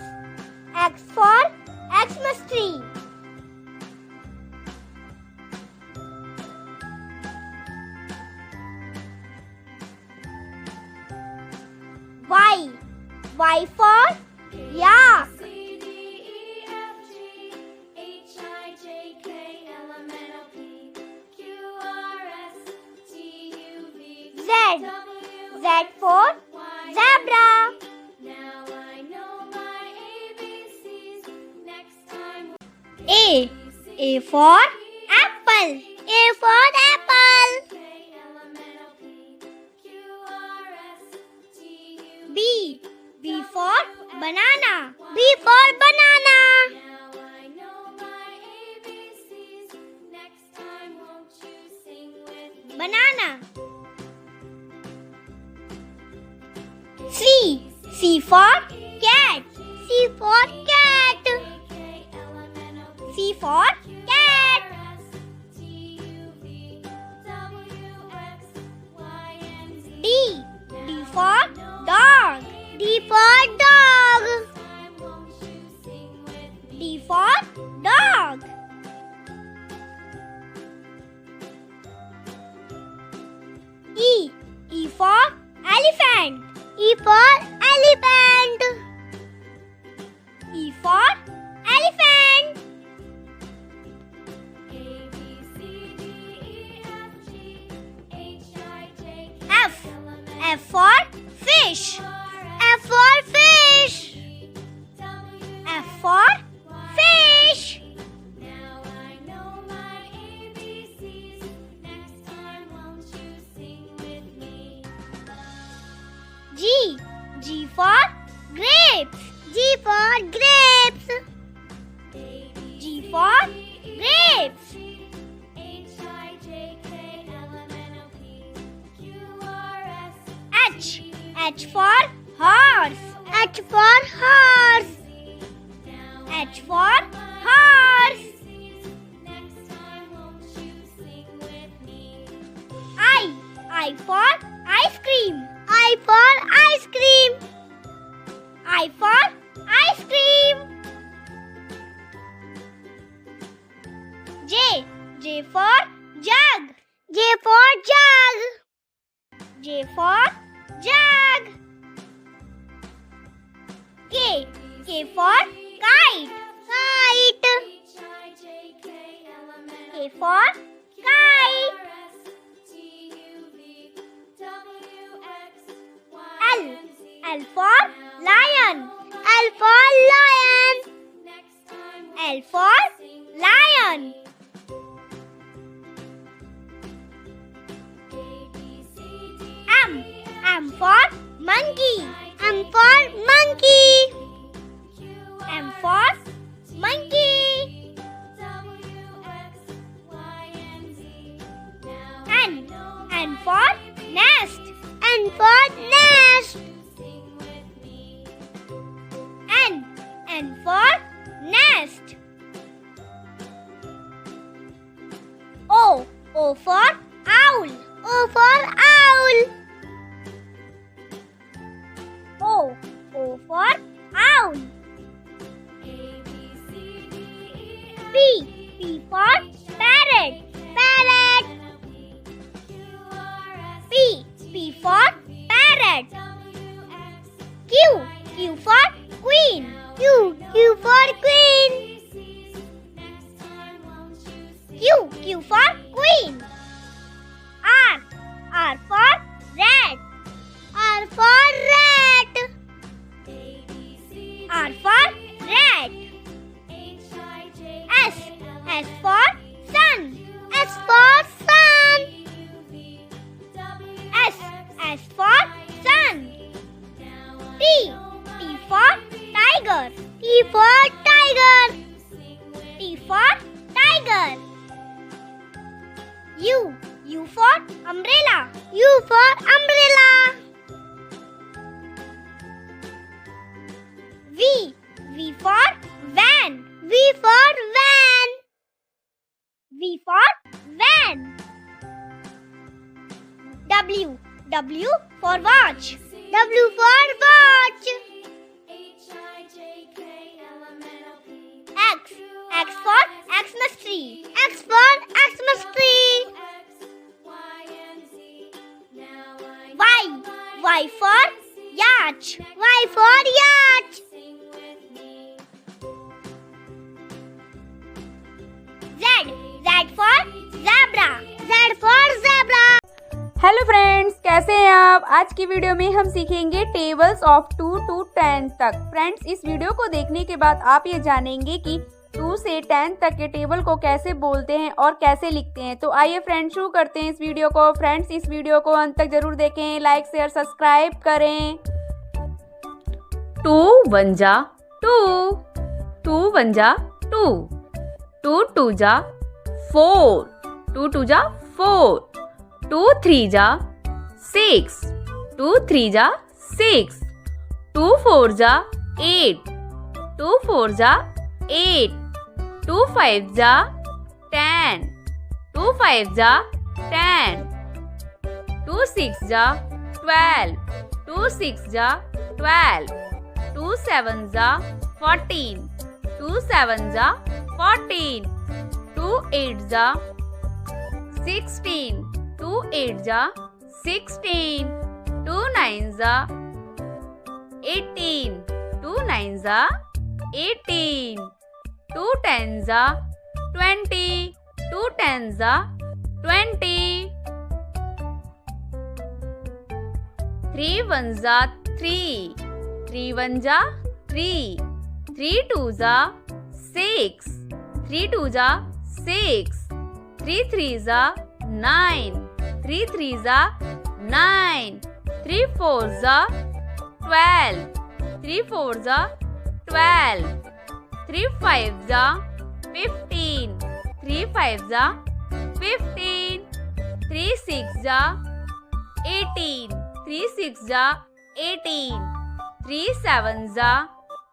X for Xmas tree. Y. Y for yak. Z. Z for zebra. A. A for apple. A for apple. B. B for banana. B for banana. Banana. C. C for cat. C for cat. C for cat. D. D for dog. D for dog. D for dog. E. E for elephant. E for elephant. E for elephant. F. F for fish. F for fish. F for fish. G. G for grapes. G for grapes. G for grapes. H. H for horse. H for horse. H for horse. I for ice cream. I for ice cream. I for ice cream. J. J for jug. J for jug. J for jug. K. K for kite. Kite. K for kite. L. L for lion. L for lion. L for lion. M. M for monkey. M for monkey. M for monkey. N. N for nest. N for nest. N. N for nest. O. O for owl. O for owl. O. O for owl. P. P for parrot. Parrot. P. P for parrot. Q. Q for queen. Q. Q for queen. Q. Q for queen. R. R for rat. R for rat. R for rat. S. S for sun. S for sun. S. S for sun. T. T for tiger. T for tiger. T for tiger. U. U for umbrella. U for umbrella. V. V for W. W for watch. W for watch. X. X for Xmas tree. X for Xmas tree. Y. Y for yacht. Y for yacht. Z. Z for zebra. Z for zebra. Hello friends, कैसे हैं आप। आज की वीडियो में हम सीखेंगे टेबल्स ऑफ 2 to 10 तक। फ्रेंड्स, इस वीडियो को देखने के बाद आप ये जानेंगे कि 2 से 10 तक के टेबल को कैसे बोलते हैं और कैसे लिखते हैं। तो आइए फ्रेंड्स, शुरू करते हैं इस वीडियो को। फ्रेंड्स, इस वीडियो को अंत तक जरूर देखें, लाइक शेयर सब्सक्राइब करें। 2 1 जा 2, 2 1 जा 2, 2 2 जा 4, 2 2 जा 4, 2 3 जा 6, 2 3 जा 6, 2 4 जा 8, 2 4 जा 8, 2 5 जा 10, 2 5 जा 10, 2 6 जा 12, 2 6 जा 12, 2 7 जा 14, 2 7 जा 14, 2 8 जा 16, 2 8 जा 16, 2 9 जा 18, 2 9 जा 18, 2 10 जा 20, 2 10 जा 20, 3 1 जा 3, 3 1 जा 3, 3 2 जा 6, 3 2 जा 6, 3 3 जा 9, 3 3 जा 9, 3 4 जा 12, 3 4 जा 12, 3 5 जा 15, 3 5 जा 15, 3 6 जा 18, 3 6 जा 18, 3 7 जा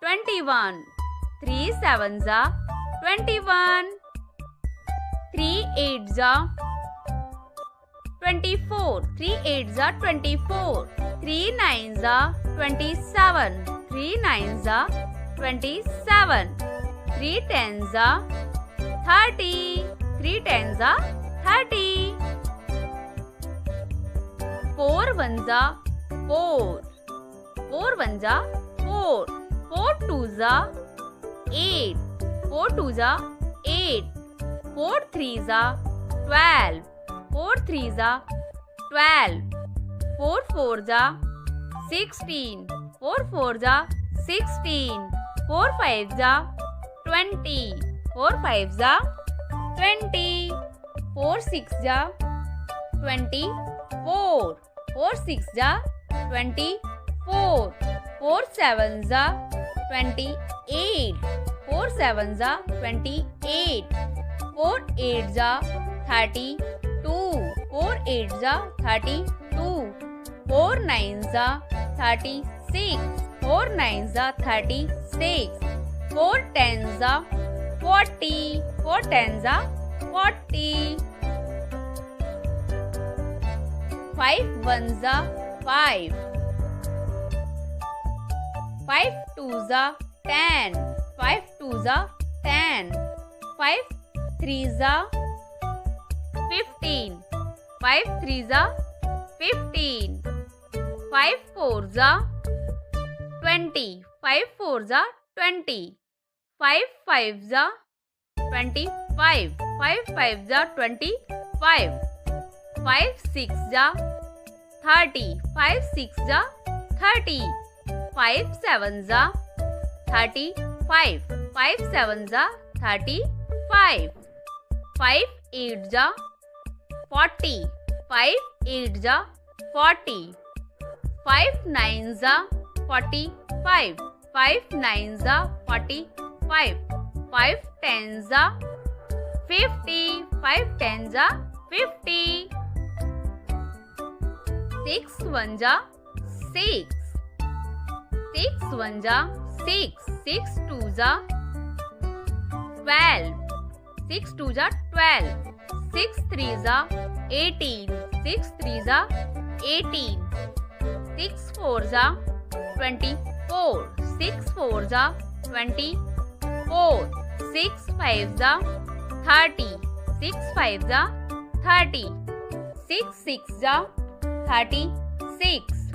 21, 3 7 जा 21, 3 8 जा 24, 3 8 जा 24, 3 9 जा 27, 3 9 जा 27, 3 10 जा 30, 3 10 जा 30, 4 1 जा 4, 4 1 जा 4, 4 2 जा 8, 4 2 जा 8, 4 3 जा 12, 4 3 जा 12, 4 4 जा 16, 4 4 जा 16, 4 5 जा 20, 4 5 जा 20, 4 6 जा 24, 4 6 जा 24, 4 7 जा 28, 4 7 जा 28, 4 8 जा 32, 4 8 जा 32, 4 9 जा 36, 4 9 जा 36, 4 10 जा 40, 4 10 जा 40, 5 1 जा 5, 5 2 जा 10, 5 2 जा 10, 5 3 जा 15, 5 3 जा 15, 5 4 जा 20, 5 4 जा 20, 5 5 जा 25, 5 5 जा 25, 5 6 जा 30, 5 6 जा 30, 5 7 जा 35, 5 7 जा 35, 5 8 जा 40, 5 8 जा 40, 5 9 जा 45, 5 9 जा 45, 5 10 जा 50, 5 10 जा 50, 6 1 जा 6, 6 1 जा 6, 6 2 जा 12, 6 2 जा 12, 6 3 जा 18, 6 3 जा 18. 6 4s are 24. 6 4s are 24. 6 5s are 30. 6 5s are 30. 6 6s are 36.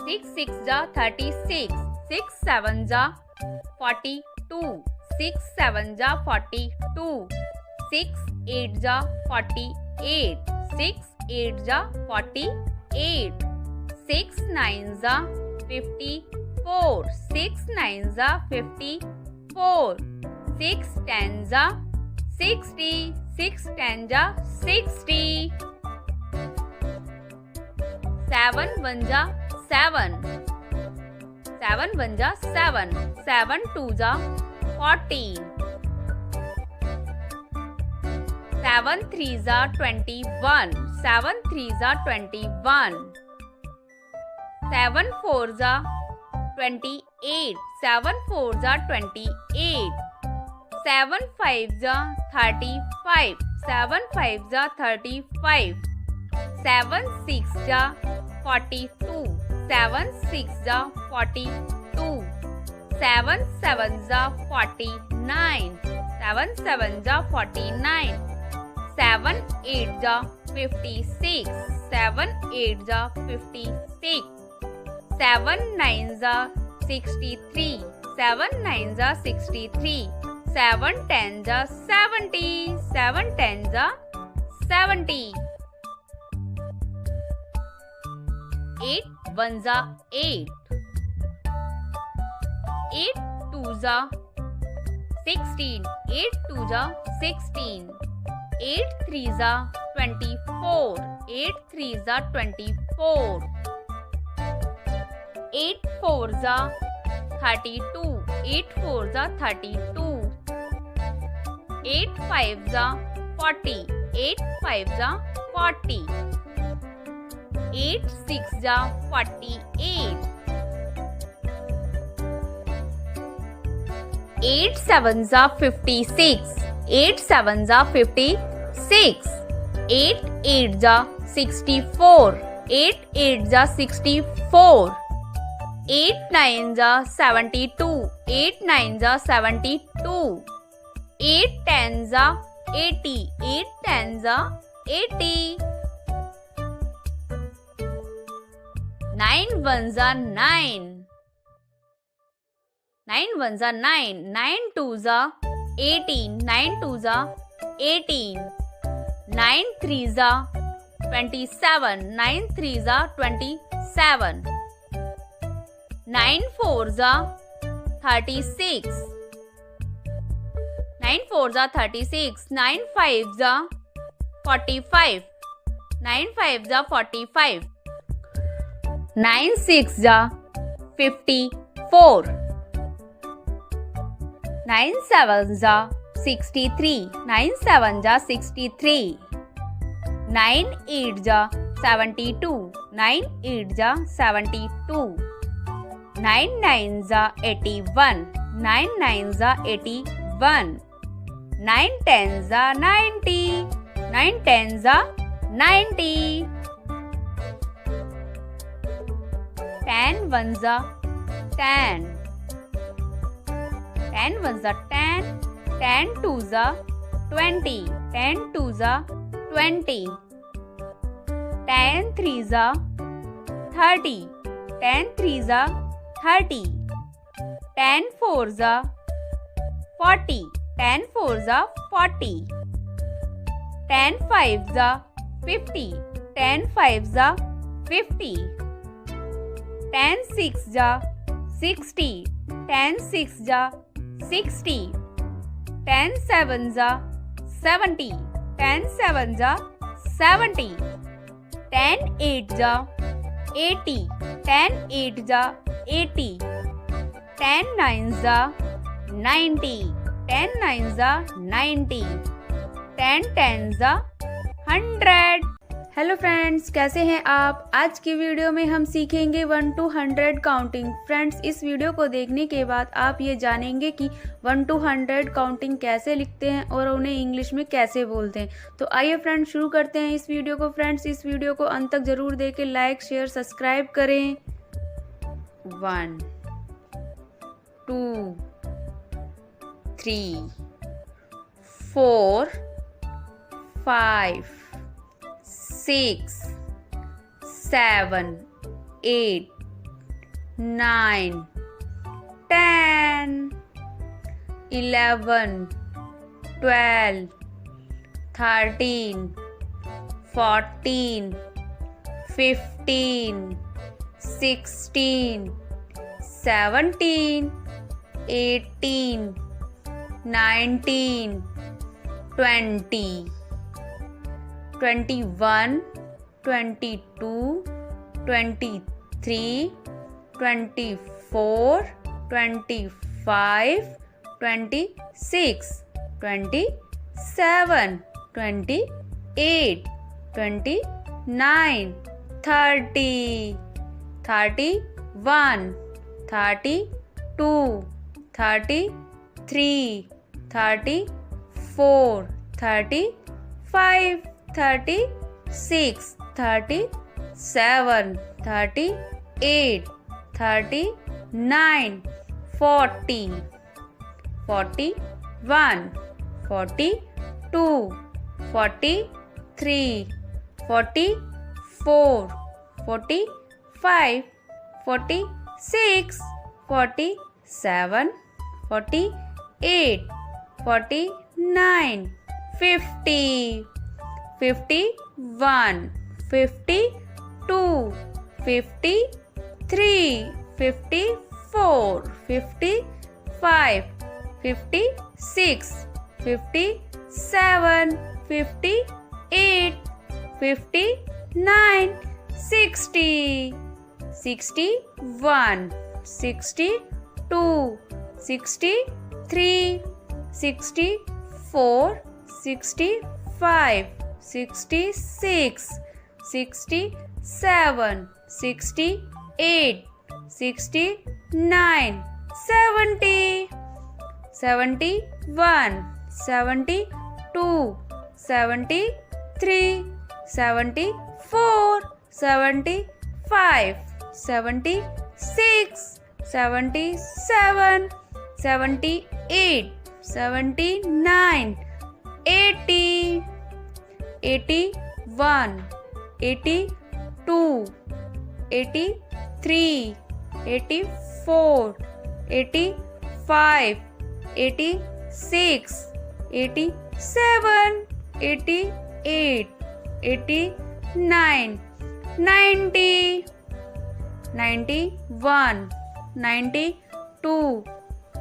6 6s are 36. 6 7s are 42. 6 7s are 42. 6 8s are 48. 6 8s are 48. 6 9s are 54. 6 9s are 54. 6 10s are 60. 6 10s are 60. 7 1s are 7. 7 1s are 7. 7 2s are 14. 7 3s are 21. 7 3s are 21. 7 4s are 28. 7 4s are 28. 7 5s are 35. 7 5s are 35. 7 6s are 42. 7 6s are 42. 7 7s are 49. 7 7s are 49. 7 8s are 56. 7 8s are 56. 7 9s are 63. 7 9s are 63. 7 10s are 70. 7 10s are 70. 8 1s are 8. 8 2s are 16. 8 2s are 16. 8 3s are 24. 8 3s are 24. 8 4s are 32. 8 4s are 32. 8 5s are 40. 8 5s are 40. 8 6s are 48. 8 7s are 56. 8 7s are 56. 8 8s are 64. 8 8s are 64. 8 9s are 72. 8 9s are 72. 8 10s are 80. 8 10s are 80. 9 1s are 9. 9 1s are 9. 9 2s are 18. 9 2s are 18. 9 3s are 27. 9 3s are 27. 9 4s are 36. 9 4s are 36. 9 5s are 45. 9 5s are 45. 9 6s are 54. 9 7s are 63. 9 7s are 63. 9 8s are 72. 9 8s are 72. 9 9s are 81. 9 9s are 81. 9 10s are 90. 9 10s are 90. 10 1s are 10. 10 1s are 10. 10 2s are 20. 10 2s are 20. 10 3s are 30. 10 3s are 30. 10 4s are 40. 10 4s are 40. 10 5s are 50. 10 5s are 50. 10 6s are 60. 10 6s are 60. 10 7s are 70. 10 7s are 70. 10 8s are 80. 10 8s are 80. 10 9s are 90. 10 9s are 90. 10 10s are 100. Hello friends, कैसे हैं आप। आज की वीडियो में हम सीखेंगे 1 to 100 काउंटिंग। फ्रेंड्स, इस वीडियो को देखने के बाद आप ये जानेंगे कि 1 to 100 काउंटिंग कैसे लिखते हैं और उन्हें इंग्लिश में कैसे बोलते हैं। तो आइए फ्रेंड्स, शुरू करते हैं इस वीडियो को। फ्रेंड्स, इस वीडियो को अंत तक ज़रूर देखें, लाइक शेयर सब्सक्राइब करें। 1 2 3 4 5 6 7 8 9 10 11 12 13 14 15 16 17 18 19 20 21 22 23 24 25 26 27 28 29 30 31 32 33 34 35 36 37 38 39 40 41 42 43 44 45 46 47 48 49 50 51 52 53 54 55 56 57 58 59 60 61 62 63 64 65 66 67 68 69 70 71 72 73 74 75 76 77 78 79 80 81 82 83 84 85 86 87 88 89 90 91 92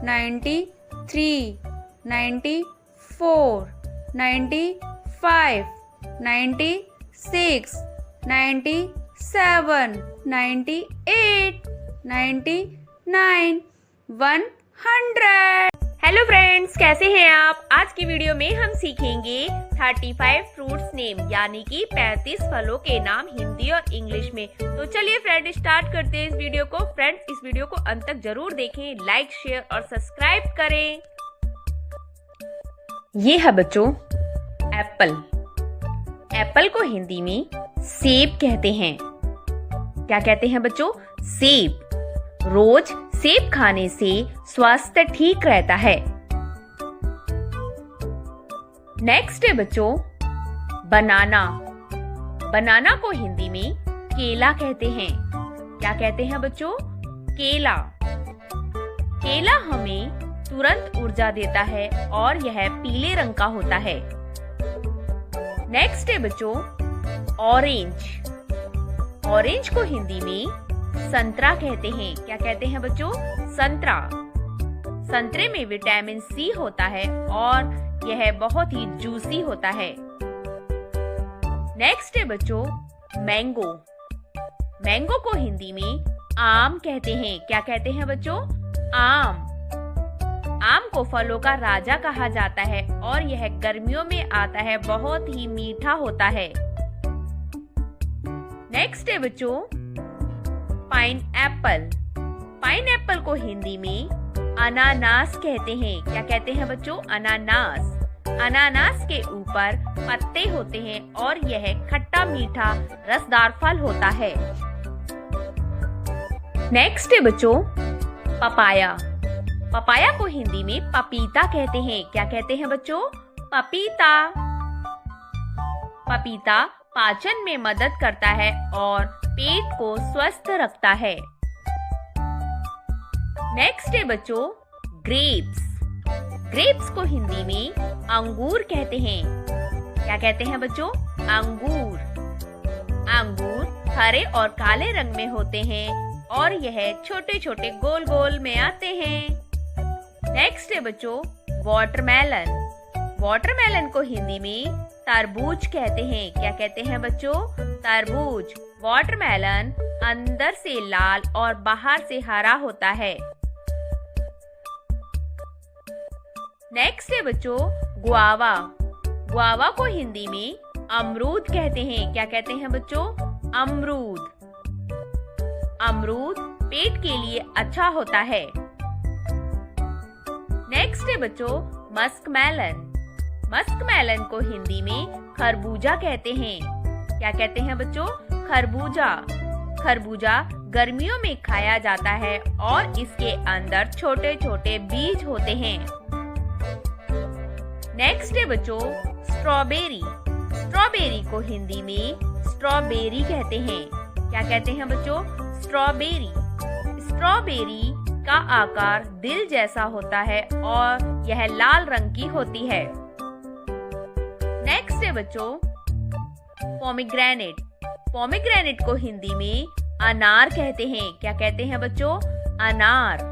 93 94 95 96 97 98 99 100। हेलो फ्रेंड्स, कैसे हैं आप। आज की वीडियो में हम सीखेंगे 35 फ्रूट्स नेम, यानी कि 35 फलों के नाम हिंदी और इंग्लिश में। तो चलिए फ्रेंड, स्टार्ट करते हैं इस वीडियो को। फ्रेंड्स, इस वीडियो को अंत तक जरूर देखें, लाइक शेयर और सब्सक्राइब करें। ये है बच्चों एप्पल। एप्पल को हिंदी में सेब कहते हैं। क्या कहते हैं बच्चों? सेब। रोज सेब खाने से स्वास्थ्य ठीक रहता है। नेक्स्ट है बच्चों बनाना। बनाना को हिंदी में केला कहते हैं। क्या कहते हैं बच्चों? केला। केला हमें तुरंत ऊर्जा देता है और यह पीले रंग का होता है। नेक्स्ट है बच्चों ऑरेंज। ऑरेंज को हिंदी में संतरा कहते हैं। क्या कहते हैं बच्चों? संतरा। संतरे में विटामिन सी होता है और यह बहुत ही जूसी होता है। नेक्स्ट है बच्चों मैंगो। मैंगो को हिंदी में आम कहते हैं। क्या कहते हैं बच्चों? आम। आम को फलों का राजा कहा जाता है और यह गर्मियों में आता है, बहुत ही मीठा होता है। नेक्स्ट है बच्चों पाइन एप्पल। पाइन एप्पल को हिंदी में अनानास कहते हैं। क्या कहते हैं बच्चों? अनानास। अनानास के ऊपर पत्ते होते हैं और यह खट्टा मीठा रसदार फल होता है। नेक्स्ट है बच्चों पपाया। पपाया को हिंदी में पपीता कहते हैं। क्या कहते हैं बच्चों? पपीता। पपीता पाचन में मदद करता है और पेट को स्वस्थ रखता है। नेक्स्ट है बच्चों ग्रेप्स। ग्रेप्स को हिंदी में अंगूर कहते हैं। क्या कहते हैं बच्चों? अंगूर। अंगूर हरे और काले रंग में होते हैं और यह छोटे छोटे गोल गोल में आते हैं। नेक्स्ट है बच्चों वाटरमेलन। वाटरमेलन को हिंदी में तरबूज कहते हैं। क्या कहते हैं बच्चों? तरबूज। वाटरमेलन अंदर से लाल और बाहर से हरा होता है। नेक्स्ट है बच्चों गुआवा। गुआवा को हिंदी में अमरूद कहते हैं। क्या कहते हैं बच्चों? अमरूद। अमरूद पेट के लिए अच्छा होता है। नेक्स्ट है बच्चों मस्कमेलन। मस्कमेलन को हिंदी में खरबूजा कहते हैं। क्या कहते हैं बच्चों? खरबूजा। खरबूजा गर्मियों में खाया जाता है और इसके अंदर छोटे छोटे बीज होते हैं। नेक्स्ट है बच्चों स्ट्रॉबेरी। स्ट्रॉबेरी को हिंदी में स्ट्रॉबेरी कहते हैं। क्या कहते हैं बच्चों? स्ट्रॉबेरी। स्ट्रॉबेरी का आकार दिल जैसा होता है और यह लाल रंग की होती है। नेक्स्ट है बच्चों पोमीग्रेनेट। पोमीग्रेनेट को हिंदी में अनार कहते हैं। क्या कहते हैं बच्चों? अनार।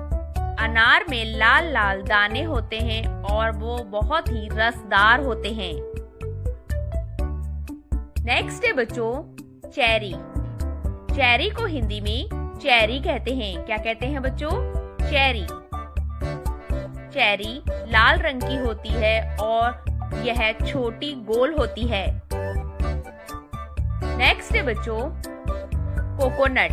अनार में लाल लाल दाने होते हैं और वो बहुत ही रसदार होते हैं। नेक्स्ट है बच्चों चेरी। चेरी को हिंदी में चेरी कहते हैं। क्या कहते हैं बच्चों? चेरी। चेरी लाल रंग की होती है और यह छोटी गोल होती है। नेक्स्ट है बच्चों कोकोनट।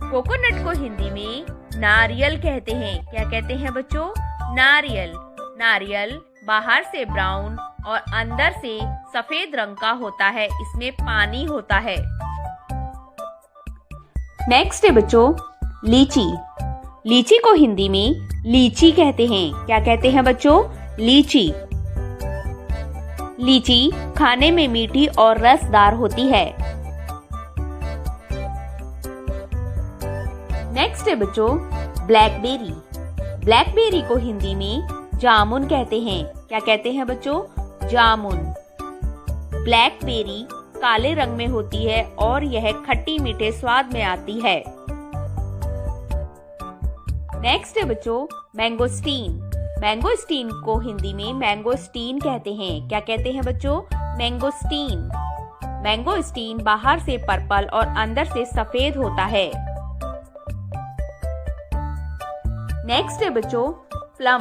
कोकोनट को हिंदी में नारियल कहते हैं। क्या कहते हैं बच्चों? नारियल। नारियल बाहर से ब्राउन और अंदर से सफेद रंग का होता है। इसमें पानी होता है। नेक्स्ट है बच्चों लीची। लीची को हिंदी में लीची कहते हैं। क्या कहते हैं बच्चों? लीची। लीची खाने में मीठी और रसदार होती है। नेक्स्ट है बच्चों ब्लैकबेरी। ब्लैकबेरी को हिंदी में जामुन कहते हैं। क्या कहते हैं बच्चों? जामुन। ब्लैकबेरी काले रंग में होती है और यह खट्टी मीठे स्वाद में आती है। नेक्स्ट है बच्चों मैंगोस्टीन। मैंगोस्टीन को हिंदी में मैंगोस्टीन कहते हैं। क्या कहते हैं बच्चों? मैंगोस्टीन। मैंगोस्टीन बाहर से पर्पल और अंदर से सफेद होता है। नेक्स्ट है बच्चों प्लम।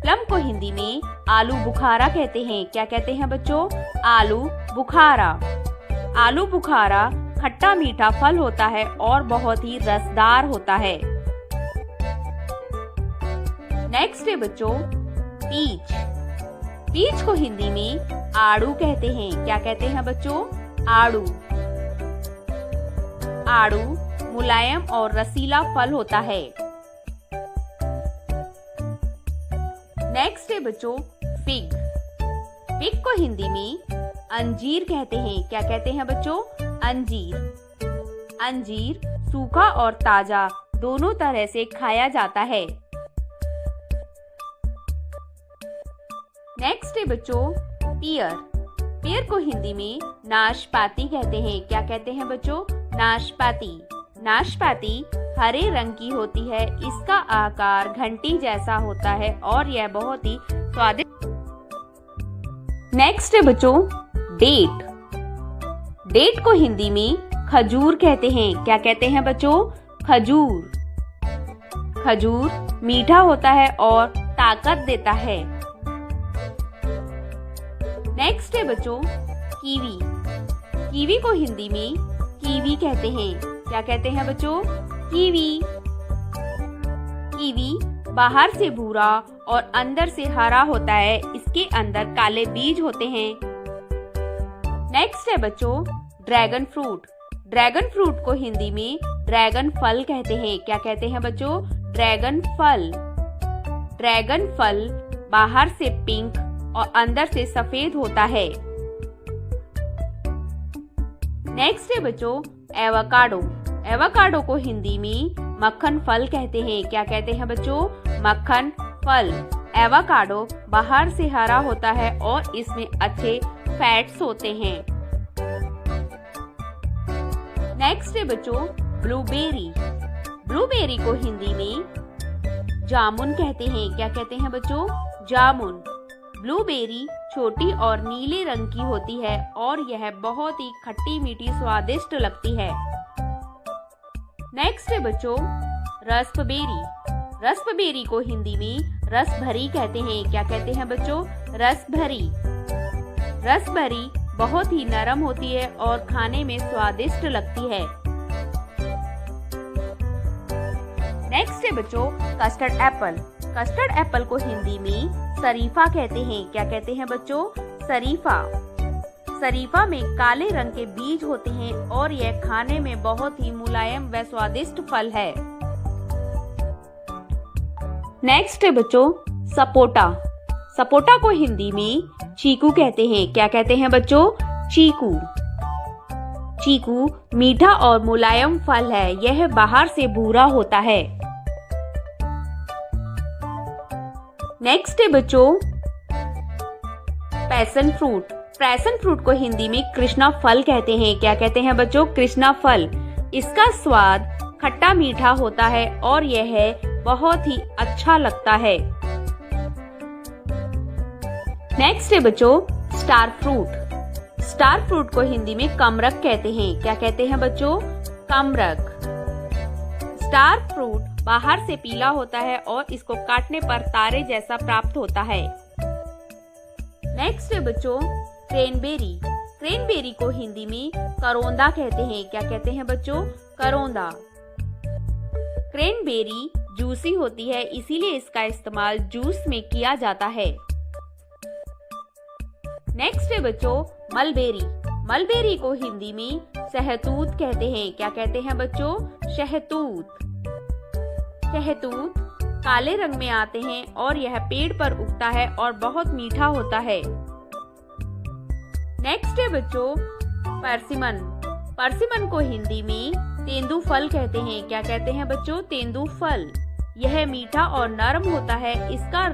प्लम को हिंदी में आलू बुखारा कहते हैं। क्या कहते हैं बच्चों? आलू बुखारा। आलू बुखारा खट्टा मीठा फल होता है और बहुत ही रसदार होता है। नेक्स्ट है बच्चों पीच। पीच को हिंदी में आड़ू कहते हैं। क्या कहते हैं बच्चों? आड़ू। आड़ू मुलायम और रसीला फल होता है। नेक्स्ट है बच्चों फिग। फिग को हिंदी में अंजीर कहते हैं। क्या कहते हैं बच्चों? अंजीर। अंजीर सूखा और ताजा दोनों तरह से खाया जाता है। नेक्स्ट है बच्चों पियर। पियर को हिंदी में नाशपाती कहते हैं। क्या कहते हैं बच्चों? नाशपाती। नाशपाती हरे रंग की होती है। इसका आकार घंटी जैसा होता है और यह बहुत ही स्वादिष्ट। नेक्स्ट है बच्चों डेट। डेट को हिंदी में खजूर कहते हैं। क्या कहते हैं बच्चों? खजूर। खजूर मीठा होता है और ताकत देता है। नेक्स्ट है बच्चों कीवी। कीवी को हिंदी में कीवी कहते हैं। क्या कहते हैं बच्चों? कीवी। कीवी बाहर से भूरा और अंदर से हरा होता है। इसके अंदर काले बीज होते हैं। नेक्स्ट है बच्चों ड्रैगन फ्रूट। ड्रैगन फ्रूट को हिंदी में ड्रैगन फल कहते हैं। क्या कहते हैं बच्चों? ड्रैगन फल। ड्रैगन फल बाहर से पिंक और अंदर से सफेद होता है। नेक्स्ट है बच्चों एवोकाडो। एवोकाडो को हिंदी में मक्खन फल कहते हैं। क्या कहते हैं बच्चों? मक्खन फल। एवोकाडो बाहर से हरा होता है और इसमें अच्छे फैट्स होते हैं। नेक्स्ट है बच्चों ब्लूबेरी। ब्लूबेरी को हिंदी में जामुन कहते हैं। क्या कहते हैं बच्चों? जामुन। ब्लूबेरी छोटी और नीले रंग की होती है और यह बहुत ही खट्टी मीठी स्वादिष्ट लगती है। नेक्स्ट है बच्चों रस्पबेरी। रस्पबेरी को हिंदी में रसभरी कहते हैं। क्या कहते हैं बच्चों? रसभरी। रसभरी बहुत ही नरम होती है और खाने में स्वादिष्ट लगती है। नेक्स्ट है बच्चों कस्टर्ड एप्पल। कस्टर्ड एप्पल को हिंदी में शरीफा कहते हैं। क्या कहते हैं बच्चों? शरीफा। शरीफा में काले रंग के बीज होते हैं और यह खाने में बहुत ही मुलायम व स्वादिष्ट फल है। नेक्स्ट है बच्चों सपोटा। सपोटा को हिंदी में चीकू कहते हैं। क्या कहते हैं बच्चों? चीकू। चीकू मीठा और मुलायम फल है। यह बाहर से भूरा होता है। नेक्स्ट है बच्चों पैशन फ्रूट। पैशन फ्रूट को हिंदी में कृष्णा फल कहते हैं। क्या कहते हैं बच्चों? कृष्णा फल। इसका स्वाद खट्टा मीठा होता है और यह बहुत ही अच्छा लगता है। नेक्स्ट है बच्चों स्टार फ्रूट। स्टार फ्रूट को हिंदी में कमरक कहते हैं। क्या कहते हैं बच्चों? कमरक। स्टार फ्रूट बाहर से पीला होता है और इसको काटने पर तारे जैसा प्राप्त होता है। नेक्स्ट है बच्चों क्रेनबेरी। क्रेनबेरी को हिंदी में करौंदा कहते हैं। क्या कहते हैं बच्चों? करौंदा। क्रेनबेरी जूसी होती है इसीलिए इसका इस्तेमाल जूस में किया जाता है। नेक्स्ट है बच्चों मलबेरी। मलबेरी को हिंदी में शहतूत कहते हैं। क्या कहते हैं बच्चों? शहतूत। शहतूत काले रंग में आते हैं और यह पेड़ पर उगता है और बहुत मीठा होता है। नेक्स्ट है बच्चों परसिमन। परसिमन को हिंदी में तेंदू फल कहते हैं। क्या कहते हैं बच्चों? तेंदू फल। यह मीठा और नरम होता है। इसका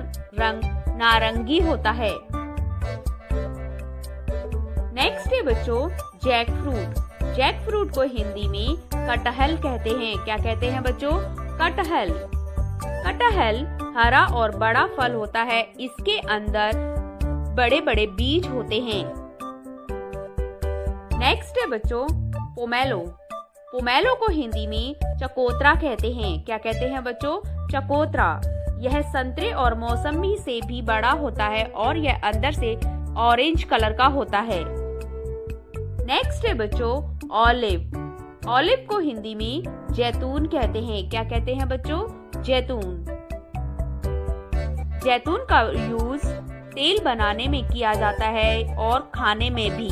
रंग नारंगी होता है। नेक्स्ट है बच्चों जैक फ्रूट। जैक फ्रूट को हिंदी में कटहल कहते हैं। क्या कहते हैं बच्चों? कटहल। कटहल हरा और बड़ा फल होता है। इसके अंदर बड़े बड़े बीज होते हैं। नेक्स्ट है बच्चों पोमेलो। पोमेलो को हिंदी में चकोतरा कहते हैं। क्या कहते हैं बच्चों? चकोतरा। यह संतरे और मौसमी से भी बड़ा होता है और यह अंदर से ऑरेंज कलर का होता है। नेक्स्ट है बच्चों ऑलिव। ऑलिव को हिंदी में जैतून कहते हैं। क्या कहते हैं बच्चों? जैतून। जैतून का यूज तेल बनाने में किया जाता है और खाने में भी।